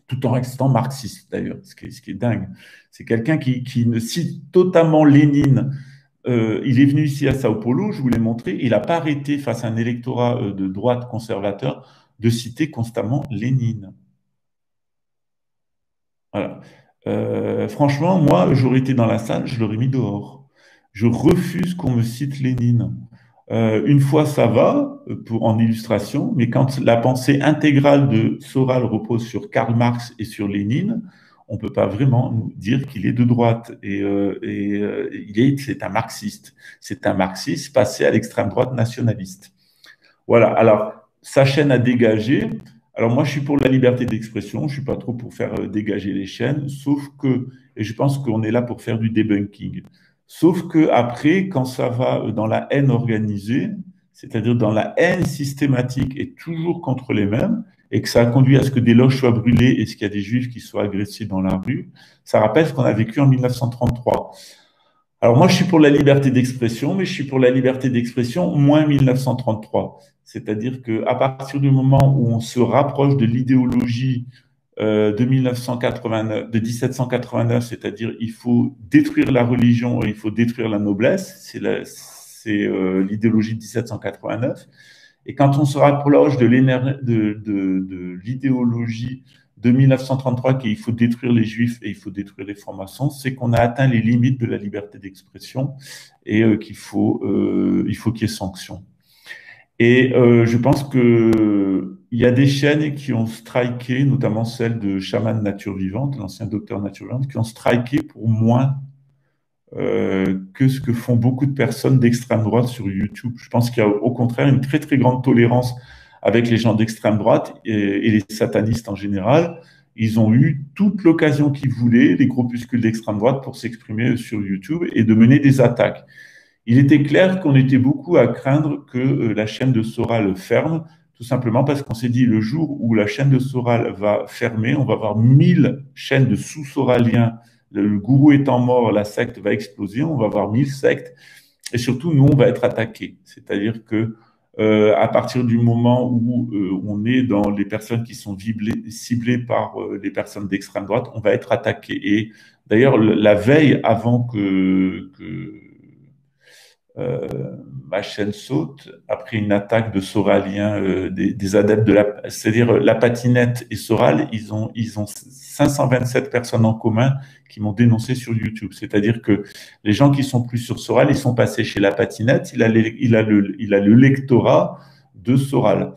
Speaker 2: Tout en restant marxiste, d'ailleurs, ce qui est dingue. C'est quelqu'un qui ne cite totalement Lénine. Il est venu ici à Sao Paulo, je vous l'ai montré, il n'a pas arrêté face à un électorat de droite conservateur de citer constamment Lénine. Voilà. Franchement, moi, j'aurais été dans la salle, je l'aurais mis dehors. Je refuse qu'on me cite Lénine. Une fois, ça va, en illustration, mais quand la pensée intégrale de Soral repose sur Karl Marx et sur Lénine, on ne peut pas vraiment nous dire qu'il est de droite. C'est un marxiste. C'est un marxiste passé à l'extrême droite nationaliste. Voilà. Alors, sa chaîne a dégagé. Alors, moi, je suis pour la liberté d'expression. Je ne suis pas trop pour faire dégager les chaînes, sauf que, et je pense qu'on est là pour faire du debunking. Sauf que après, quand ça va dans la haine organisée, c'est-à-dire dans la haine systématique et toujours contre les mêmes, et que ça a conduit à ce que des loges soient brûlées et ce qu'il y a des juifs qui soient agressés dans la rue, ça rappelle ce qu'on a vécu en 1933. Alors moi, je suis pour la liberté d'expression, mais je suis pour la liberté d'expression moins 1933. C'est-à-dire qu'à partir du moment où on se rapproche de l'idéologie de 1989, de 1789, c'est-à-dire il faut détruire la religion et il faut détruire la noblesse, c'est l'idéologie de 1789. Et quand on se rapproche de l'idéologie de 1933, qu'il faut détruire les juifs et il faut détruire les francs-maçons, c'est qu'on a atteint les limites de la liberté d'expression et il faut qu'il y ait sanction. Et je pense qu'il y a des chaînes qui ont striké, notamment celle de Chaman Nature Vivante, l'ancien docteur Nature Vivante, qui ont striké pour moins que ce que font beaucoup de personnes d'extrême droite sur YouTube. Je pense qu'il y a au contraire une très très grande tolérance avec les gens d'extrême droite et les satanistes en général. Ils ont eu toute l'occasion qu'ils voulaient, les groupuscules d'extrême droite, pour s'exprimer sur YouTube et de mener des attaques. Il était clair qu'on était beaucoup à craindre que la chaîne de Soral ferme, tout simplement parce qu'on s'est dit le jour où la chaîne de Soral va fermer, on va avoir 1000 chaînes de sous-soraliens. Le gourou étant mort, la secte va exploser, on va avoir 1000 sectes, et surtout, nous, on va être attaqués. C'est-à-dire que à partir du moment où on est dans les personnes qui sont ciblées par les personnes d'extrême droite, on va être attaqué. Et d'ailleurs, la veille avant que ma chaîne saute, après une attaque de Soraliens, des adeptes de c'est-à-dire la patinette et Soral, ils ont 527 personnes en commun qui m'ont dénoncé sur YouTube. C'est-à-dire que les gens qui sont plus sur Soral, ils sont passés chez la patinette, il a le lectorat de Soral.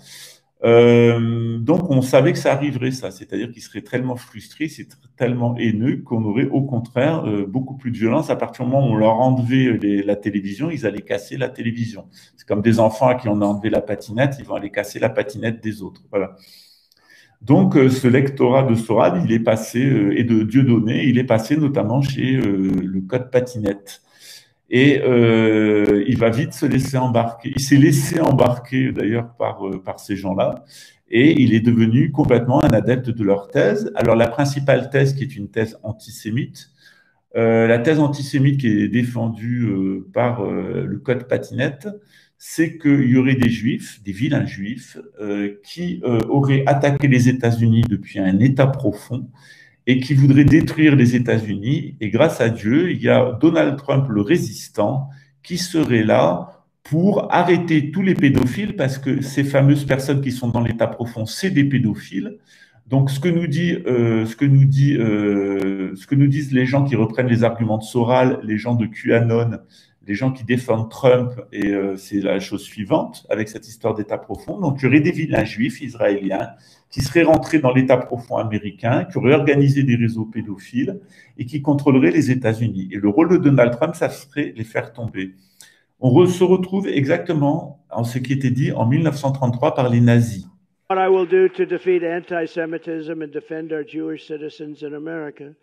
Speaker 2: Donc, on savait que ça arriverait, ça. C'est-à-dire qu'il serait tellement frustré, c'est tellement haineux qu'on aurait au contraire beaucoup plus de violence. À partir du moment où on leur enlevait la télévision, ils allaient casser la télévision. C'est comme des enfants à qui on a enlevé la patinette, ils vont aller casser la patinette des autres. Voilà. Donc, ce lectorat de Soral, il est passé, et de Dieudonné, il est passé notamment chez le Code Patinette. Et il va vite se laisser embarquer. Il s'est laissé embarquer d'ailleurs par ces gens-là et il est devenu complètement un adepte de leur thèse. Alors la principale thèse qui est une thèse antisémite, la thèse antisémite qui est défendue par le Code Patinette, c'est qu'il y aurait des juifs, des vilains juifs, qui auraient attaqué les États-Unis depuis un état profond et qui voudrait détruire les États-Unis. Et grâce à Dieu, il y a Donald Trump, le résistant, qui serait là pour arrêter tous les pédophiles, parce que ces fameuses personnes qui sont dans l'état profond, c'est des pédophiles. Donc, ce que nous disent les gens qui reprennent les arguments de Soral, les gens de QAnon, les gens qui défendent Trump, et c'est la chose suivante avec cette histoire d'État profond. Donc, il y aurait des vilains juifs israéliens qui seraient rentrés dans l'État profond américain, qui auraient organisé des réseaux pédophiles et qui contrôleraient les États-Unis. Et le rôle de Donald Trump, ça serait les faire tomber. Se retrouve exactement en ce qui était dit en 1933 par les nazis.
Speaker 3: What I will do to defeat anti-Semitism and defend our Jewish citizens in America.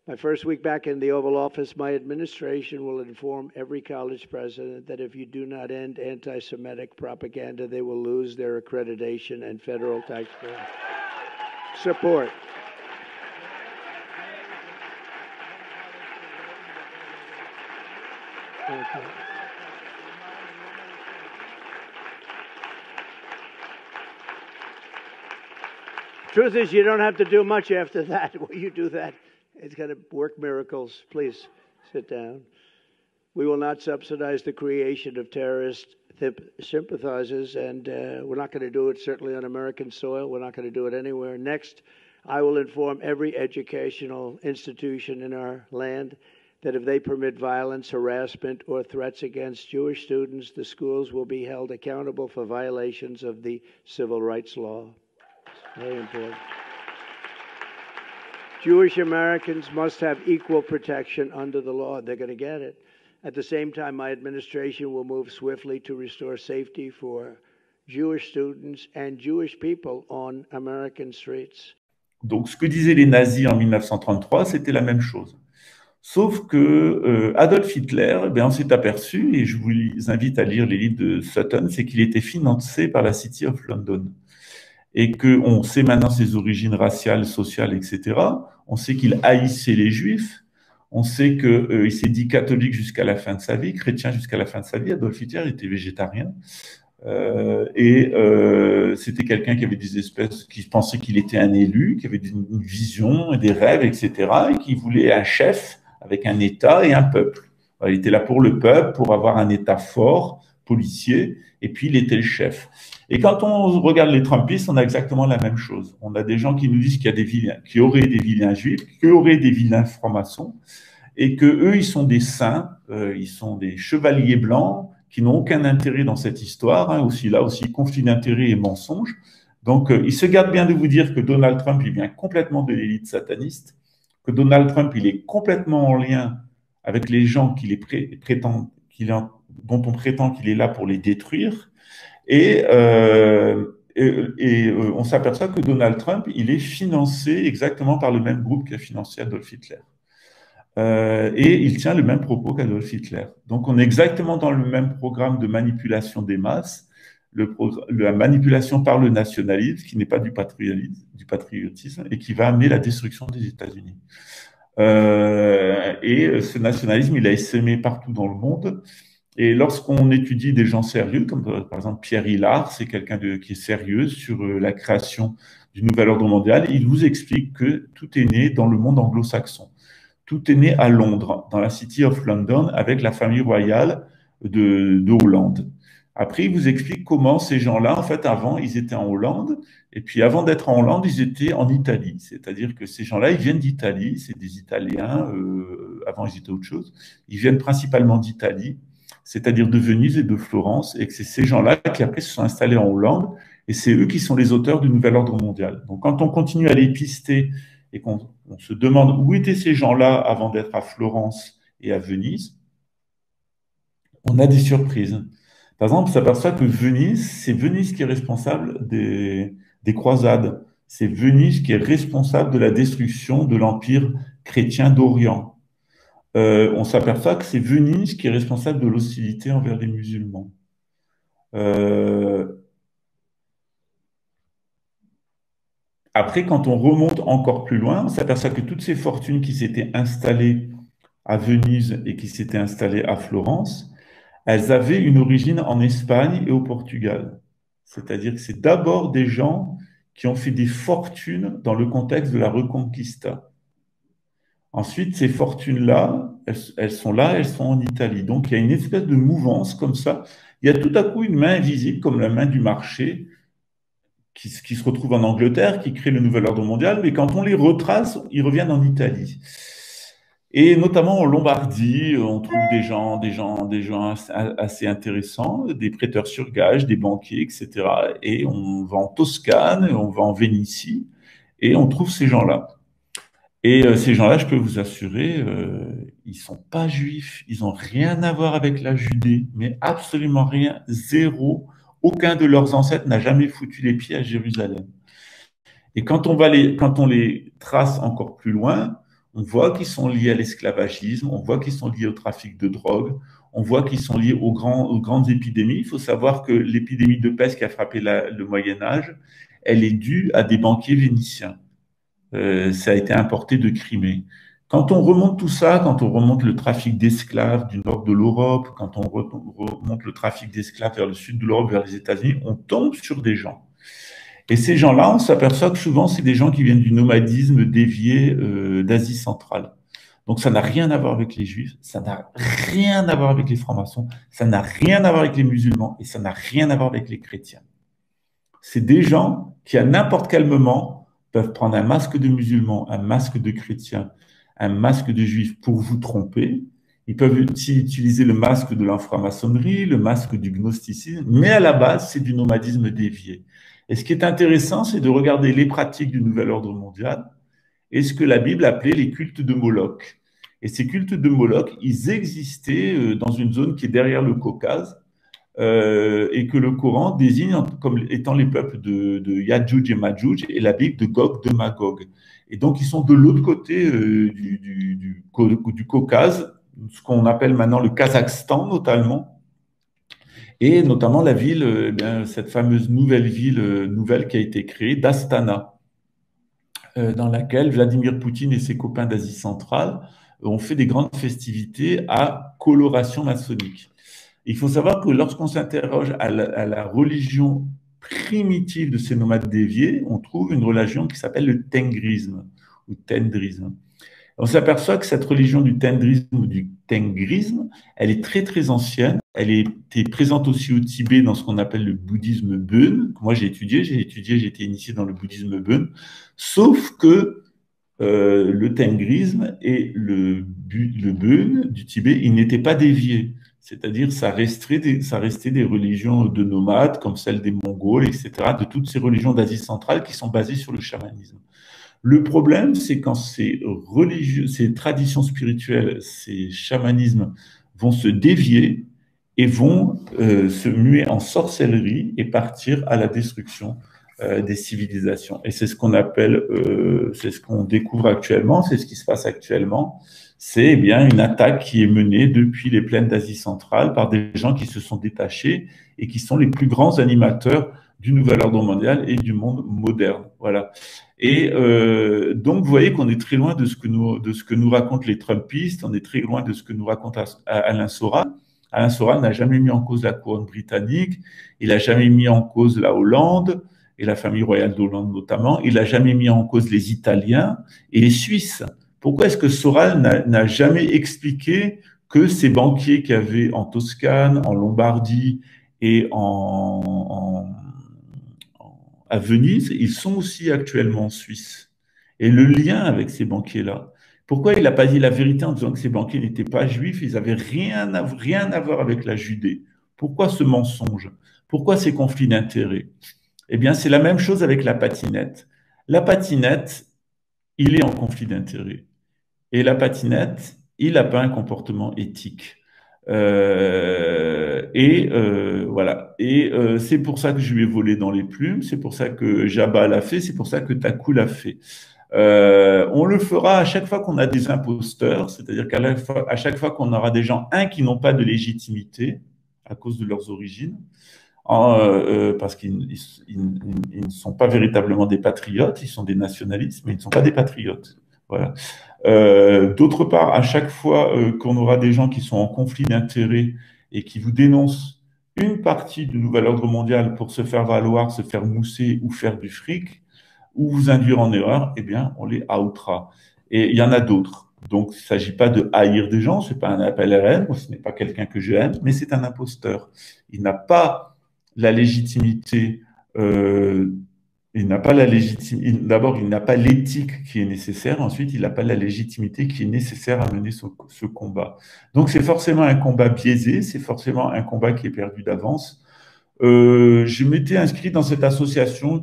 Speaker 3: My first week back in the Oval Office, my administration will inform every college president that if you do not end anti-Semitic propaganda, they will lose their accreditation and federal taxpayer support. Okay. Truth is, you don't have to do much after that. When you do that, it's going to work miracles. Please sit down. We will not subsidize the creation of terrorist sympathizers, and we're not going to do it certainly on American soil. We're not going to do it anywhere. Next, I will inform every educational institution in our land that if they permit violence, harassment, or threats against Jewish students, the schools will be held accountable for violations of the civil rights law. Very important. Jewish Americans must have equal protection under the law. They're going to get it. At the same time, my administration will move swiftly to restore safety for Jewish students and Jewish people on American streets.
Speaker 2: Donc, ce que disaient les nazis en 1933, c'était la même chose. Sauf que Adolf Hitler, on s'est aperçu, et je vous invite à lire les livres de Sutton, c'est qu'il était financé par la City of London. Et qu'on sait maintenant ses origines raciales, sociales, etc. On sait qu'il haïssait les Juifs. On sait qu'il s'est dit catholique jusqu'à la fin de sa vie, chrétien jusqu'à la fin de sa vie. Adolf Hitler était végétarien. C'était quelqu'un qui avait des espèces, qui pensait qu'il était un élu, qui avait une vision et des rêves, etc. Et qui voulait un chef avec un État et un peuple. Il était là pour le peuple, pour avoir un État fort, policier, et puis il était le chef. Et quand on regarde les Trumpistes, on a exactement la même chose. On a des gens qui nous disent qu'il y a des vilains, qu'il y aurait des vilains juifs, qu'il y aurait des vilains francs-maçons, et que eux, ils sont des saints, ils sont des chevaliers blancs qui n'ont aucun intérêt dans cette histoire, aussi là aussi conflit d'intérêts et mensonges. Donc, ils se gardent bien de vous dire que Donald Trump, il vient complètement de l'élite sataniste, que Donald Trump, il est complètement en lien avec les gens dont on prétend qu'il est là pour les détruire. Et on s'aperçoit que Donald Trump, il est financé exactement par le même groupe qui a financé Adolf Hitler. Et il tient le même propos qu'Adolf Hitler. Donc, on est exactement dans le même programme de manipulation des masses, la manipulation par le nationalisme, qui n'est pas du patriotisme, et qui va amener la destruction des États-Unis. Et ce nationalisme, il a essaimé partout dans le monde. Et lorsqu'on étudie des gens sérieux, comme par exemple Pierre Hillard, c'est quelqu'un qui est sérieux sur la création du nouvel ordre mondial, il vous explique que tout est né dans le monde anglo-saxon. Tout est né à Londres, dans la City of London, avec la famille royale de Hollande. Après, il vous explique comment ces gens-là, en fait, avant, ils étaient en Hollande, et puis avant d'être en Hollande, ils étaient en Italie. C'est-à-dire que ces gens-là, ils viennent d'Italie, c'est des Italiens, avant ils étaient autre chose, ils viennent principalement d'Italie, c'est-à-dire de Venise et de Florence, et que c'est ces gens-là qui après se sont installés en Hollande, et c'est eux qui sont les auteurs du nouvel ordre mondial. Donc quand on continue à les pister, et qu'on se demande où étaient ces gens-là avant d'être à Florence et à Venise, on a des surprises. Par exemple, on s'aperçoit que Venise, c'est Venise qui est responsable des croisades. C'est Venise qui est responsable de la destruction de l'Empire chrétien d'Orient. On s'aperçoit que c'est Venise qui est responsable de l'hostilité envers les musulmans. Après, quand on remonte encore plus loin, on s'aperçoit que toutes ces fortunes qui s'étaient installées à Venise et qui s'étaient installées à Florence, elles avaient une origine en Espagne et au Portugal. C'est-à-dire que c'est d'abord des gens qui ont fait des fortunes dans le contexte de la Reconquista. Ensuite, ces fortunes-là, elles sont en Italie. Donc, il y a une espèce de mouvance comme ça. Il y a tout à coup une main invisible, comme la main du marché, qui se retrouvent en Angleterre, qui créent le nouvel ordre mondial, mais quand on les retrace, ils reviennent en Italie. Et notamment en Lombardie, on trouve des gens assez intéressants, des prêteurs sur gage, des banquiers, etc. Et on va en Toscane, on va en Vénétie, et on trouve ces gens-là. Et ces gens-là, je peux vous assurer, ils sont pas juifs, ils ont rien à voir avec la Judée, mais absolument rien, zéro. Aucun de leurs ancêtres n'a jamais foutu les pieds à Jérusalem. Et quand on les trace encore plus loin, on voit qu'ils sont liés à l'esclavagisme, on voit qu'ils sont liés au trafic de drogue, on voit qu'ils sont liés aux grandes épidémies. Il faut savoir que l'épidémie de peste qui a frappé le Moyen Âge, elle est due à des banquiers vénitiens. Ça a été importé de Crimée. Quand on remonte tout ça, quand on remonte le trafic d'esclaves du nord de l'Europe, quand on remonte le trafic d'esclaves vers le sud de l'Europe, vers les États-Unis, on tombe sur des gens. Et ces gens-là, on s'aperçoit que souvent, c'est des gens qui viennent du nomadisme dévié d'Asie centrale. Donc, ça n'a rien à voir avec les juifs, ça n'a rien à voir avec les francs-maçons, ça n'a rien à voir avec les musulmans et ça n'a rien à voir avec les chrétiens. C'est des gens qui, à n'importe quel moment, peuvent prendre un masque de musulman, un masque de chrétien, un masque de juif pour vous tromper. Ils peuvent utiliser le masque de l'inframaçonnerie, le masque du gnosticisme, mais à la base, c'est du nomadisme dévié. Et ce qui est intéressant, c'est de regarder les pratiques du nouvel ordre mondial et ce que la Bible appelait les cultes de Moloch. Et ces cultes de Moloch, ils existaient dans une zone qui est derrière le Caucase, et que le Coran désigne comme étant les peuples de Yadjouj et Madjouj et la Bible de Gog de Magog. Et donc, ils sont de l'autre côté du Caucase, ce qu'on appelle maintenant le Kazakhstan notamment, et notamment la ville, cette fameuse nouvelle ville nouvelle qui a été créée d'Astana, dans laquelle Vladimir Poutine et ses copains d'Asie centrale ont fait des grandes festivités à coloration maçonnique. Il faut savoir que lorsqu'on s'interroge à la religion primitive de ces nomades déviés, on trouve une religion qui s'appelle le tengrisme ou tendrisme. On s'aperçoit que cette religion du tendrisme ou du tengrisme, elle est très très ancienne. Elle était présente aussi au Tibet dans ce qu'on appelle le bouddhisme Bön. Moi j'ai été initié dans le bouddhisme Bön. Sauf que le tengrisme et le Bön du Tibet, ils n'étaient pas déviés. C'est-à-dire, ça restait des religions de nomades, comme celle des Mongols, etc., de toutes ces religions d'Asie centrale qui sont basées sur le chamanisme. Le problème, c'est quand ces traditions spirituelles, ces chamanismes vont se dévier et vont se muer en sorcellerie et partir à la destruction des civilisations. Et c'est ce qu'on appelle, c'est ce qu'on découvre actuellement, c'est ce qui se passe actuellement. C'est eh bien une attaque qui est menée depuis les plaines d'Asie centrale par des gens qui se sont détachés et qui sont les plus grands animateurs du nouvel ordre mondial et du monde moderne. Voilà. Et donc, vous voyez qu'on est très loin de ce que nous racontent les Trumpistes, on est très loin de ce que nous raconte Alain Soral. Alain Soral n'a jamais mis en cause la couronne britannique, il n'a jamais mis en cause la Hollande, et la famille royale d'Hollande notamment, il n'a jamais mis en cause les Italiens et les Suisses. Pourquoi est-ce que Soral n'a jamais expliqué que ces banquiers qu'il y avait en Toscane, en Lombardie et à Venise, ils sont aussi actuellement en Suisse. Et le lien avec ces banquiers-là, pourquoi il n'a pas dit la vérité en disant que ces banquiers n'étaient pas juifs, ils n'avaient rien à voir avec la Judée? Pourquoi ce mensonge? Pourquoi ces conflits d'intérêts? Eh bien, c'est la même chose avec la patinette. La patinette, il est en conflit d'intérêts. Et la patinette, il n'a pas un comportement éthique. Voilà. Et c'est pour ça que je lui ai volé dans les plumes, c'est pour ça que Jabba l'a fait, c'est pour ça que Taku l'a fait. On le fera à chaque fois qu'on a des imposteurs, c'est-à-dire qu'à chaque fois qu'on aura des gens, qui n'ont pas de légitimité à cause de leurs origines, parce qu'ils ne sont pas véritablement des patriotes, ils sont des nationalistes, mais ils ne sont pas des patriotes. Voilà. D'autre part, à chaque fois qu'on aura des gens qui sont en conflit d'intérêts et qui vous dénoncent une partie du nouvel ordre mondial pour se faire valoir, se faire mousser ou faire du fric, ou vous induire en erreur, eh bien, on les outera. Et il y en a d'autres. Donc, il ne s'agit pas de haïr des gens, ce n'est pas un appel à la haine, ce n'est pas quelqu'un que je aime, mais c'est un imposteur. Il n'a pas la légitimité Il n'a pas la légitimité. D'abord, il n'a pas l'éthique qui est nécessaire. Ensuite, il n'a pas la légitimité qui est nécessaire à mener ce combat. Donc, c'est forcément un combat biaisé. C'est forcément un combat qui est perdu d'avance. Je m'étais inscrit dans cette association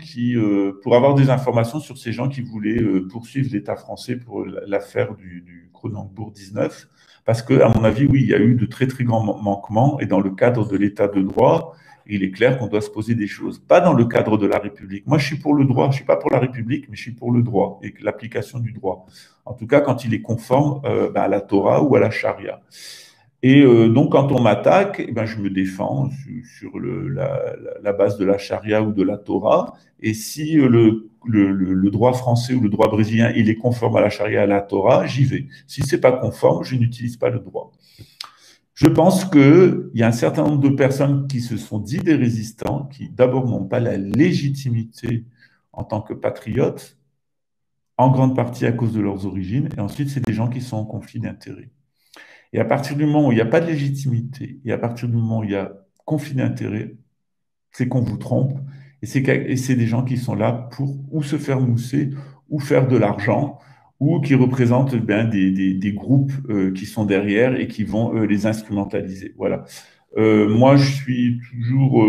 Speaker 2: pour avoir des informations sur ces gens qui voulaient poursuivre l'État français pour l'affaire du Cronenbourg 19. Parce que, à mon avis, oui, il y a eu de très, très grands manquements. Et dans le cadre de l'État de droit, il est clair qu'on doit se poser des choses. Pas dans le cadre de la République. Moi, je suis pour le droit. Je ne suis pas pour la République, mais je suis pour le droit et l'application du droit. En tout cas, quand il est conforme à la Torah ou à la Charia. Et donc, quand on m'attaque, je me défends sur la base de la charia ou de la Torah. Et si le droit français ou le droit brésilien, il est conforme à la charia et à la Torah, j'y vais. Si ce n'est pas conforme, je n'utilise pas le droit. Je pense qu'il y a un certain nombre de personnes qui se sont dit des résistants, qui d'abord n'ont pas la légitimité en tant que patriotes, en grande partie à cause de leurs origines, et ensuite, c'est des gens qui sont en conflit d'intérêts. Et à partir du moment où il n'y a pas de légitimité, et à partir du moment où il y a conflit d'intérêts, c'est qu'on vous trompe, et c'est des gens qui sont là pour ou se faire mousser, ou faire de l'argent, ou qui représentent des groupes qui sont derrière et qui vont les instrumentaliser. Voilà. Moi, je suis toujours...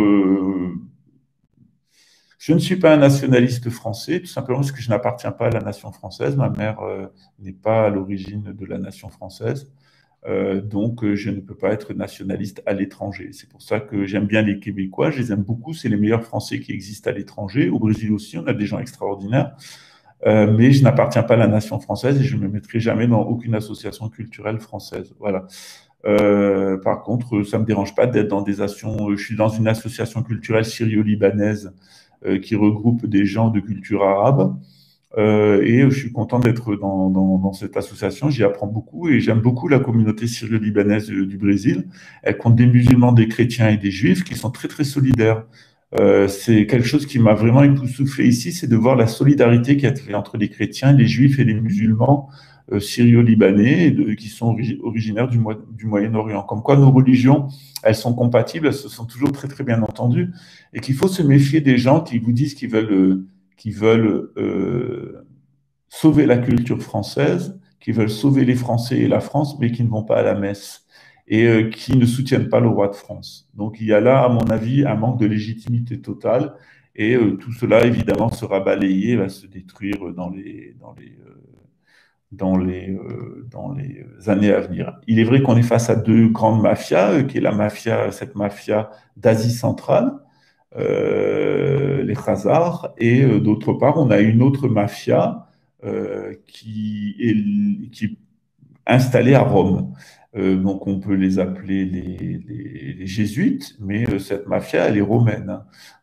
Speaker 2: je ne suis pas un nationaliste français, tout simplement parce que je n'appartiens pas à la nation française. Ma mère n'est pas à l'origine de la nation française. Donc, je ne peux pas être nationaliste à l'étranger. C'est pour ça que j'aime bien les Québécois, je les aime beaucoup, c'est les meilleurs Français qui existent à l'étranger. Au Brésil aussi, on a des gens extraordinaires, mais je n'appartiens pas à la nation française et je ne me mettrai jamais dans aucune association culturelle française. Voilà. Par contre, ça ne me dérange pas d'être dans des associations. Je suis dans une association culturelle syrio-libanaise qui regroupe des gens de culture arabe. Et je suis content d'être dans cette association. J'y apprends beaucoup et j'aime beaucoup la communauté syrio-libanaise du Brésil. Elle compte des musulmans, des chrétiens et des juifs qui sont très, très solidaires. C'est quelque chose qui m'a vraiment époustouflé ici, c'est de voir la solidarité qu'il y a entre les chrétiens, les juifs et les musulmans syrio-libanais qui sont originaires du Moyen-Orient. Comme quoi nos religions, elles sont compatibles, elles se sont toujours très, très bien entendues et qu'il faut se méfier des gens qui vous disent qu'ils veulent sauver la culture française, qui veulent sauver les Français et la France, mais qui ne vont pas à la messe et qui ne soutiennent pas le roi de France. Donc il y a là, à mon avis, un manque de légitimité totale et tout cela, évidemment, sera balayé, va se détruire dans les années à venir. Il est vrai qu'on est face à deux grandes mafias, qui est cette mafia d'Asie centrale, les Khazars, et d'autre part, on a une autre mafia qui est installée à Rome. Donc, on peut les appeler les jésuites, mais cette mafia, elle est romaine.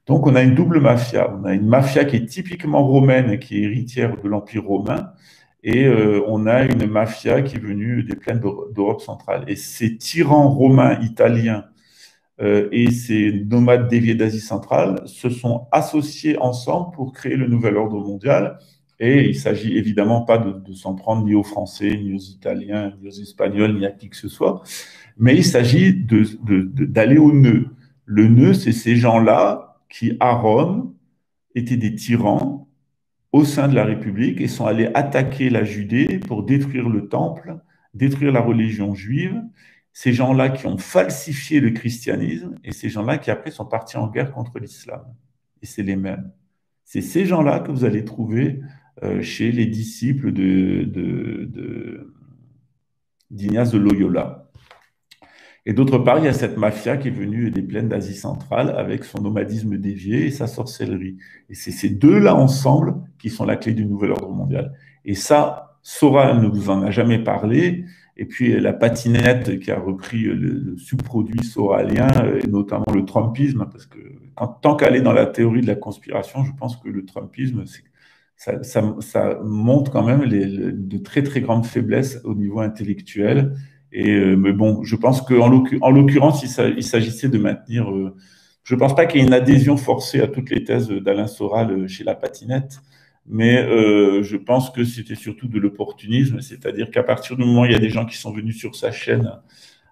Speaker 2: Donc, on a une double mafia. On a une mafia qui est typiquement romaine, qui est héritière de l'Empire romain, et on a une mafia qui est venue des plaines d'Europe centrale. Et ces tyrans romains italiens et ces nomades déviés d'Asie centrale se sont associés ensemble pour créer le nouvel ordre mondial. Et il ne s'agit évidemment pas de s'en prendre ni aux Français, ni aux Italiens, ni aux Espagnols, ni à qui que ce soit, mais il s'agit d'aller au nœud. Le nœud, c'est ces gens-là qui, à Rome, étaient des tyrans au sein de la République et sont allés attaquer la Judée pour détruire le temple, détruire la religion juive. Ces gens-là qui ont falsifié le christianisme et ces gens-là qui après sont partis en guerre contre l'islam. Et c'est les mêmes. C'est ces gens-là que vous allez trouver chez les disciples d'Ignace de Loyola. Et d'autre part, il y a cette mafia qui est venue des plaines d'Asie centrale avec son nomadisme dévié et sa sorcellerie. Et c'est ces deux-là ensemble qui sont la clé du nouvel ordre mondial. Et ça, Soral ne vous en a jamais parlé. Et puis la patinette qui a repris le sous-produit soralien, et notamment le trumpisme, parce que tant qu'elle est dans la théorie de la conspiration, je pense que le trumpisme, ça montre quand même de très très grandes faiblesses au niveau intellectuel. Mais bon, je pense qu'en l'occurrence, il s'agissait de maintenir... je ne pense pas qu'il y ait une adhésion forcée à toutes les thèses d'Alain Soral chez la patinette, mais je pense que c'était surtout de l'opportunisme, c'est-à-dire qu'à partir du moment où il y a des gens qui sont venus sur sa chaîne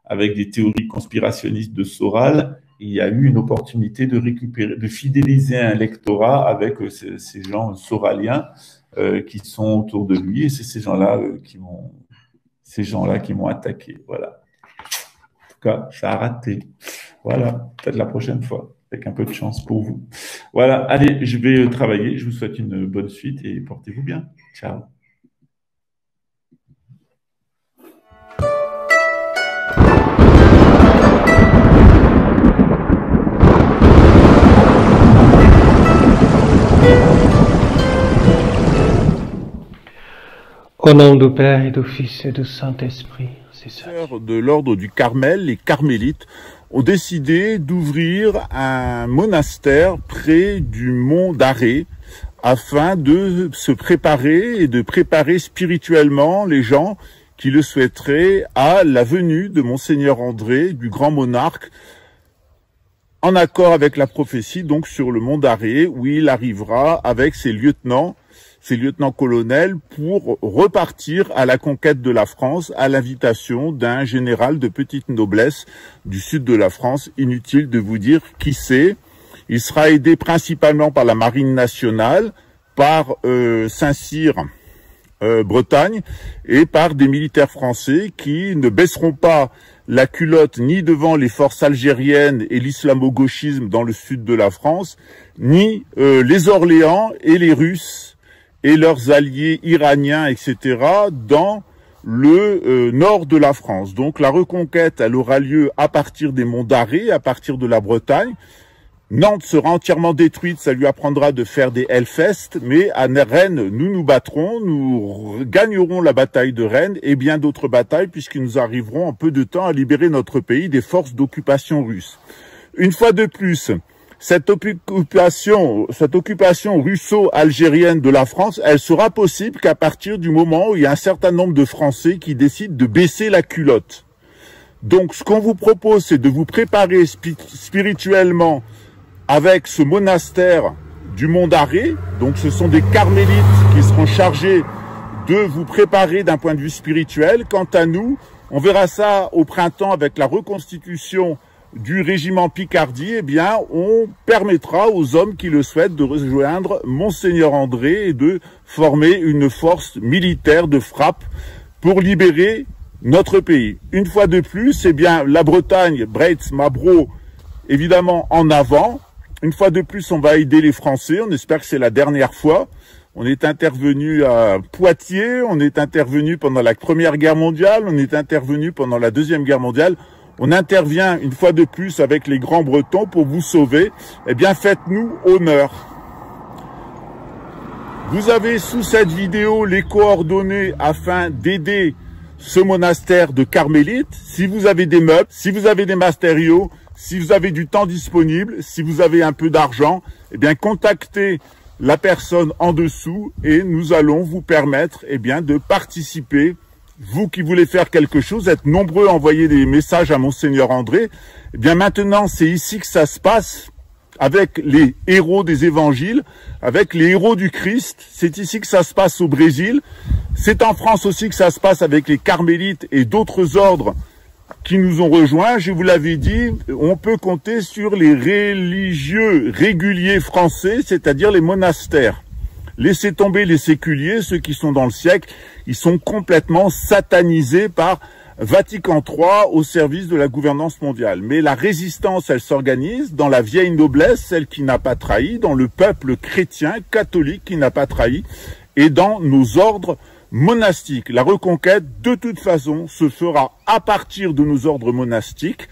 Speaker 2: avec des théories conspirationnistes de Soral, il y a eu une opportunité de récupérer, de fidéliser un lectorat avec ces gens soraliens qui sont autour de lui, et c'est ces gens-là qui m'ont attaqué. Voilà. En tout cas, ça a raté. Voilà, peut-être la prochaine fois, avec un peu de chance pour vous. Voilà, allez, je vais travailler. Je vous souhaite une bonne suite et portez-vous bien. Ciao.
Speaker 4: Au nom du Père et du Fils et du Saint-Esprit, c'est ça.
Speaker 1: De l'ordre du Carmel, les carmélites, ont décidé d'ouvrir un monastère près du mont d'Arrée afin de se préparer et de préparer spirituellement les gens qui le souhaiteraient à la venue de Monseigneur André, du grand monarque, en accord avec la prophétie, donc sur le mont d'Arrée, où il arrivera avec ses lieutenants-colonels, pour repartir à la conquête de la France à l'invitation d'un général de petite noblesse du sud de la France. Inutile de vous dire qui c'est. Il sera aidé principalement par la marine nationale, par Saint-Cyr, Bretagne, et par des militaires français qui ne baisseront pas la culotte ni devant les forces algériennes et l'islamo-gauchisme dans le sud de la France, ni les Orléans et les Russes et leurs alliés iraniens, etc., dans le nord de la France. Donc la reconquête, elle aura lieu à partir des monts d'Arrée, à partir de la Bretagne. Nantes sera entièrement détruite, ça lui apprendra de faire des Hellfest, mais à Rennes, nous battrons, nous gagnerons la bataille de Rennes et bien d'autres batailles, puisque nous arriverons en peu de temps à libérer notre pays des forces d'occupation russes. Une fois de plus, cette occupation russo-algérienne de la France, elle sera possible qu'à partir du moment où il y a un certain nombre de Français qui décident de baisser la culotte. Donc, ce qu'on vous propose, c'est de vous préparer spirituellement avec ce monastère du Mont d'Arrée. Donc, ce sont des carmélites qui seront chargés de vous préparer d'un point de vue spirituel. Quant à nous, on verra ça au printemps avec la reconstitution du régiment Picardie. Eh bien, on permettra aux hommes qui le souhaitent de rejoindre Monseigneur André et de former une force militaire de frappe pour libérer notre pays. Une fois de plus, eh bien, la Bretagne, Breitz, Mabro, évidemment en avant. Une fois de plus, on va aider les Français. On espère que c'est la dernière fois. On est intervenu à Poitiers, on est intervenu pendant la Première Guerre mondiale, on est intervenu pendant la Deuxième Guerre mondiale. On intervient une fois de plus avec les Grands Bretons pour vous sauver. Eh bien, faites-nous honneur. Vous avez sous cette vidéo les coordonnées afin d'aider ce monastère de carmélites. Si vous avez des meubles, si vous avez des matériaux, si vous avez du temps disponible, si vous avez un peu d'argent, eh bien, contactez la personne en dessous et nous allons vous permettre, eh bien, de participer. Vous qui voulez faire quelque chose, êtes nombreux à envoyer des messages à Monseigneur André. Eh bien, maintenant, c'est ici que ça se passe avec les héros des évangiles, avec les héros du Christ. C'est ici que ça se passe au Brésil. C'est en France aussi que ça se passe avec les carmélites et d'autres ordres qui nous ont rejoints. Je vous l'avais dit, on peut compter sur les religieux réguliers français, c'est-à-dire les monastères. Laissez tomber les séculiers, ceux qui sont dans le siècle, ils sont complètement satanisés par Vatican III au service de la gouvernance mondiale. Mais la résistance, elle s'organise dans la vieille noblesse, celle qui n'a pas trahi, dans le peuple chrétien, catholique qui n'a pas trahi, et dans nos ordres monastiques. La reconquête, de toute façon, se fera à partir de nos ordres monastiques,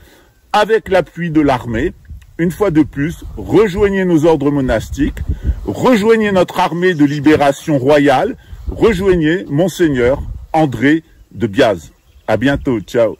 Speaker 1: avec l'appui de l'armée. Une fois de plus, rejoignez nos ordres monastiques, rejoignez notre armée de libération royale, rejoignez Monseigneur André de Biaz. À bientôt, ciao.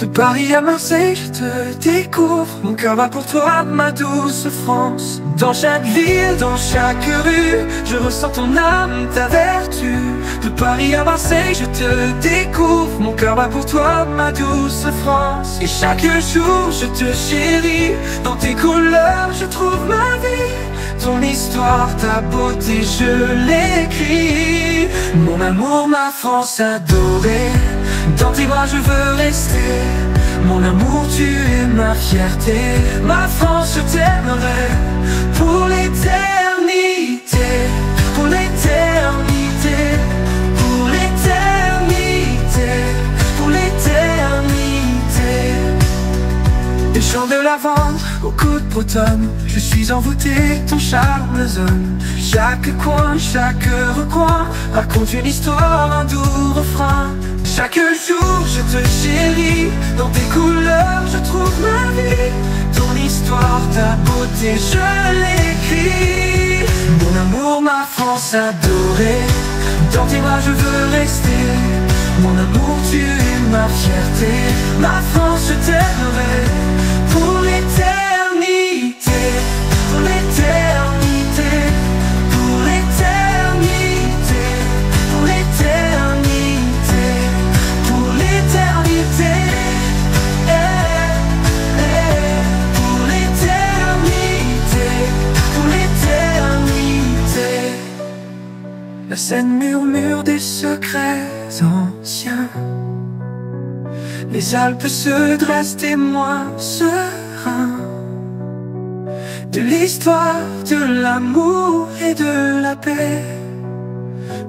Speaker 5: De Paris à Marseille, je te découvre. Mon cœur bat pour toi, ma douce France. Dans chaque ville, dans chaque rue, je ressens ton âme, ta vertu. De Paris à Marseille, je te découvre. Mon cœur bat pour toi, ma douce France. Et chaque jour, je te chéris. Dans tes couleurs, je trouve ma vie. Ton histoire, ta beauté, je l'écris. Mon amour, ma France adorée. Dans tes bras je veux rester. Mon amour, tu es ma fierté. Ma France, je t'aimerai pour l'éternité. Pour l'éternité. Pour l'éternité. Pour l'éternité. Des champs de lavande au coude d'automne, je suis envoûté, ton charme résonne. Chaque coin, chaque recoin raconte une histoire, un doux refrain. Chaque jour je te chéris, dans tes couleurs je trouve ma vie. Ton histoire, ta beauté, je l'écris. Mon amour, ma France adorée, dans tes bras je veux rester. Mon amour, tu es ma fierté. Ma France, je t'aimerai pour l'éternité. Pour l'éternité. Pour l'éternité. Pour l'éternité. Pour l'éternité. Pour l'éternité. Pour l'éternité. La Seine murmure des secrets anciens. Les Alpes se dressent, témoins sereins de l'histoire, de l'amour et de la paix.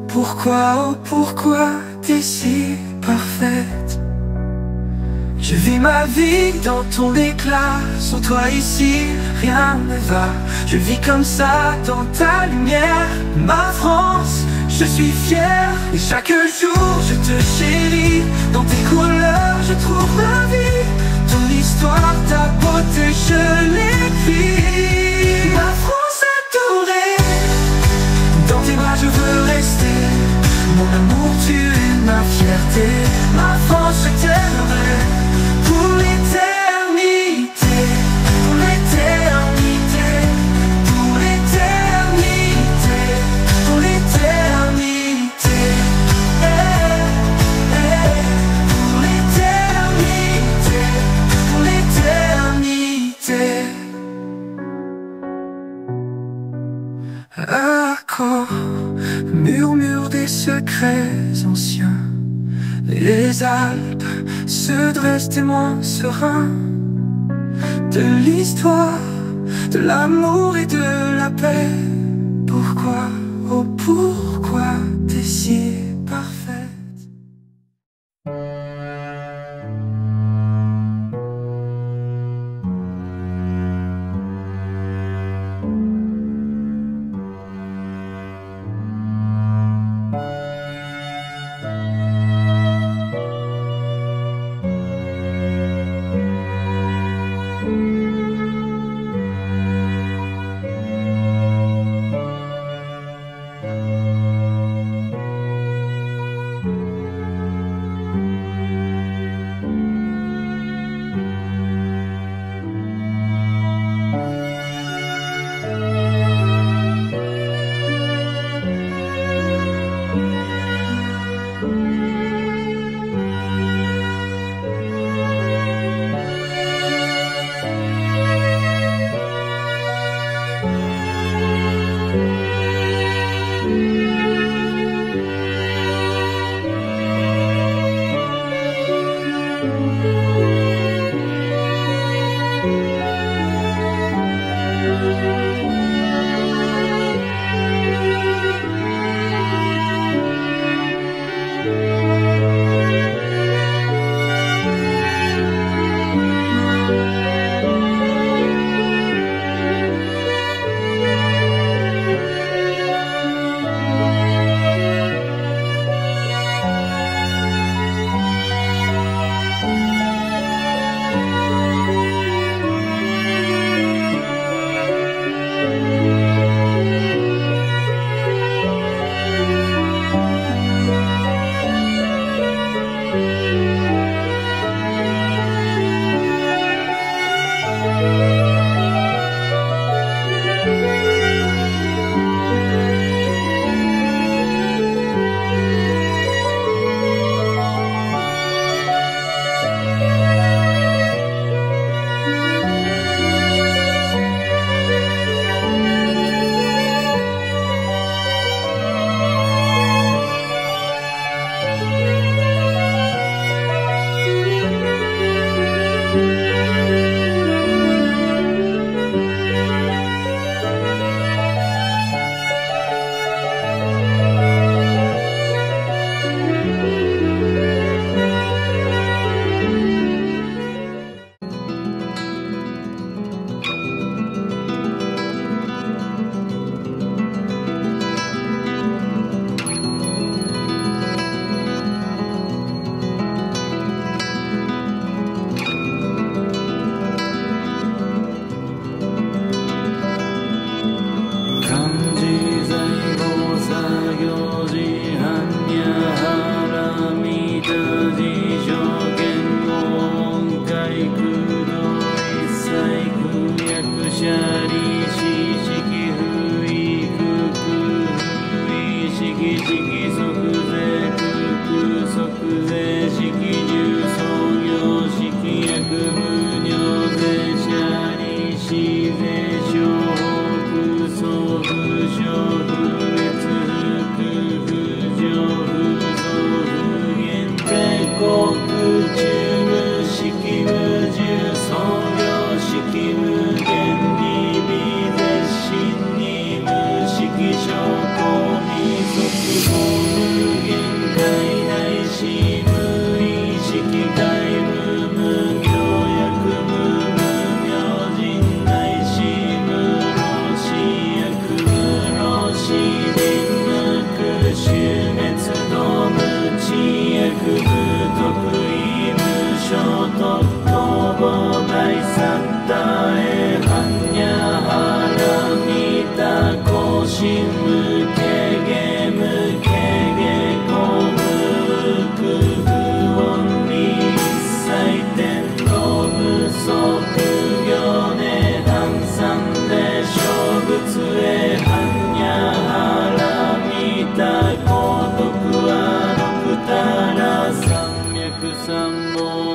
Speaker 5: Pourquoi, oh pourquoi t'es si parfaite? Je vis ma vie dans ton éclat. Sans toi ici, rien ne va. Je vis comme ça dans ta lumière. Ma France, je suis fier. Et chaque jour, je te chéris. Dans tes couleurs, je trouve ma vie. Ton histoire, ta beauté, je l'écris. Ma France adorée, dans tes bras, je veux rester. Mon amour, tu es ma fierté. Ma France, je t'aimerai pour l'éternité. Pour l'éternité. Pour l'éternité. Pour l'éternité. Pour l'éternité. Pour l'éternité. Accord, murmure des secrets anciens. Les Alpes se dressent, témoins sereins de l'histoire, de l'amour et de la paix. Pourquoi, oh pourquoi t'es si parfaite?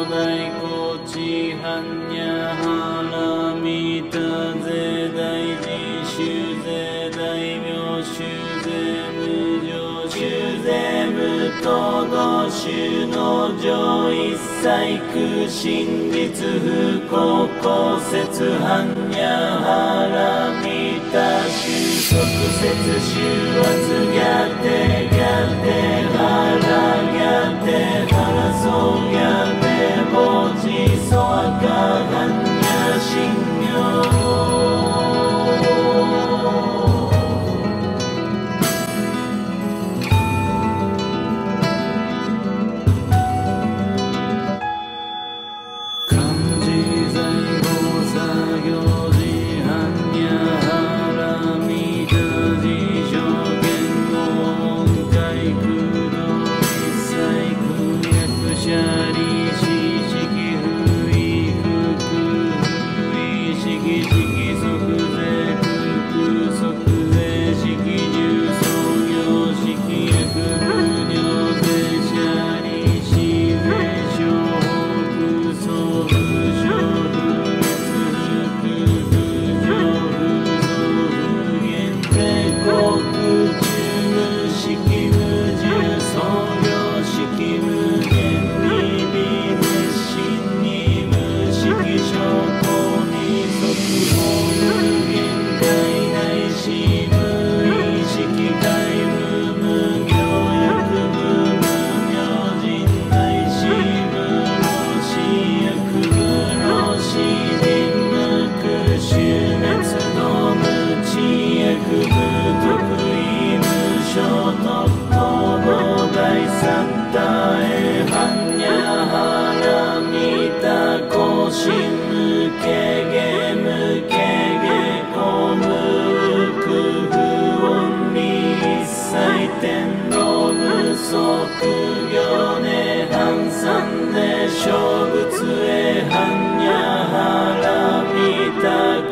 Speaker 6: 大高知般若波羅蜜多税大寺修税大名修税無常修税無等同修の上一切空真実不公公説般若波羅蜜多修即説修圧逆定逆定波羅逆定波羅僧逆定菩提ソワカ般若心妙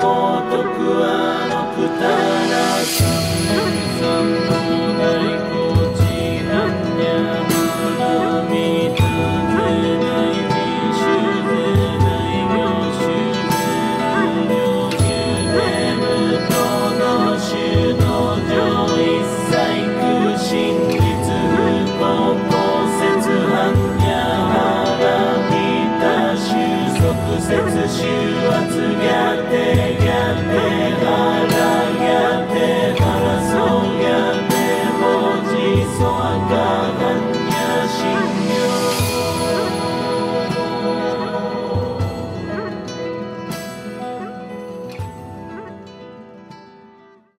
Speaker 6: 高徳はのくたらす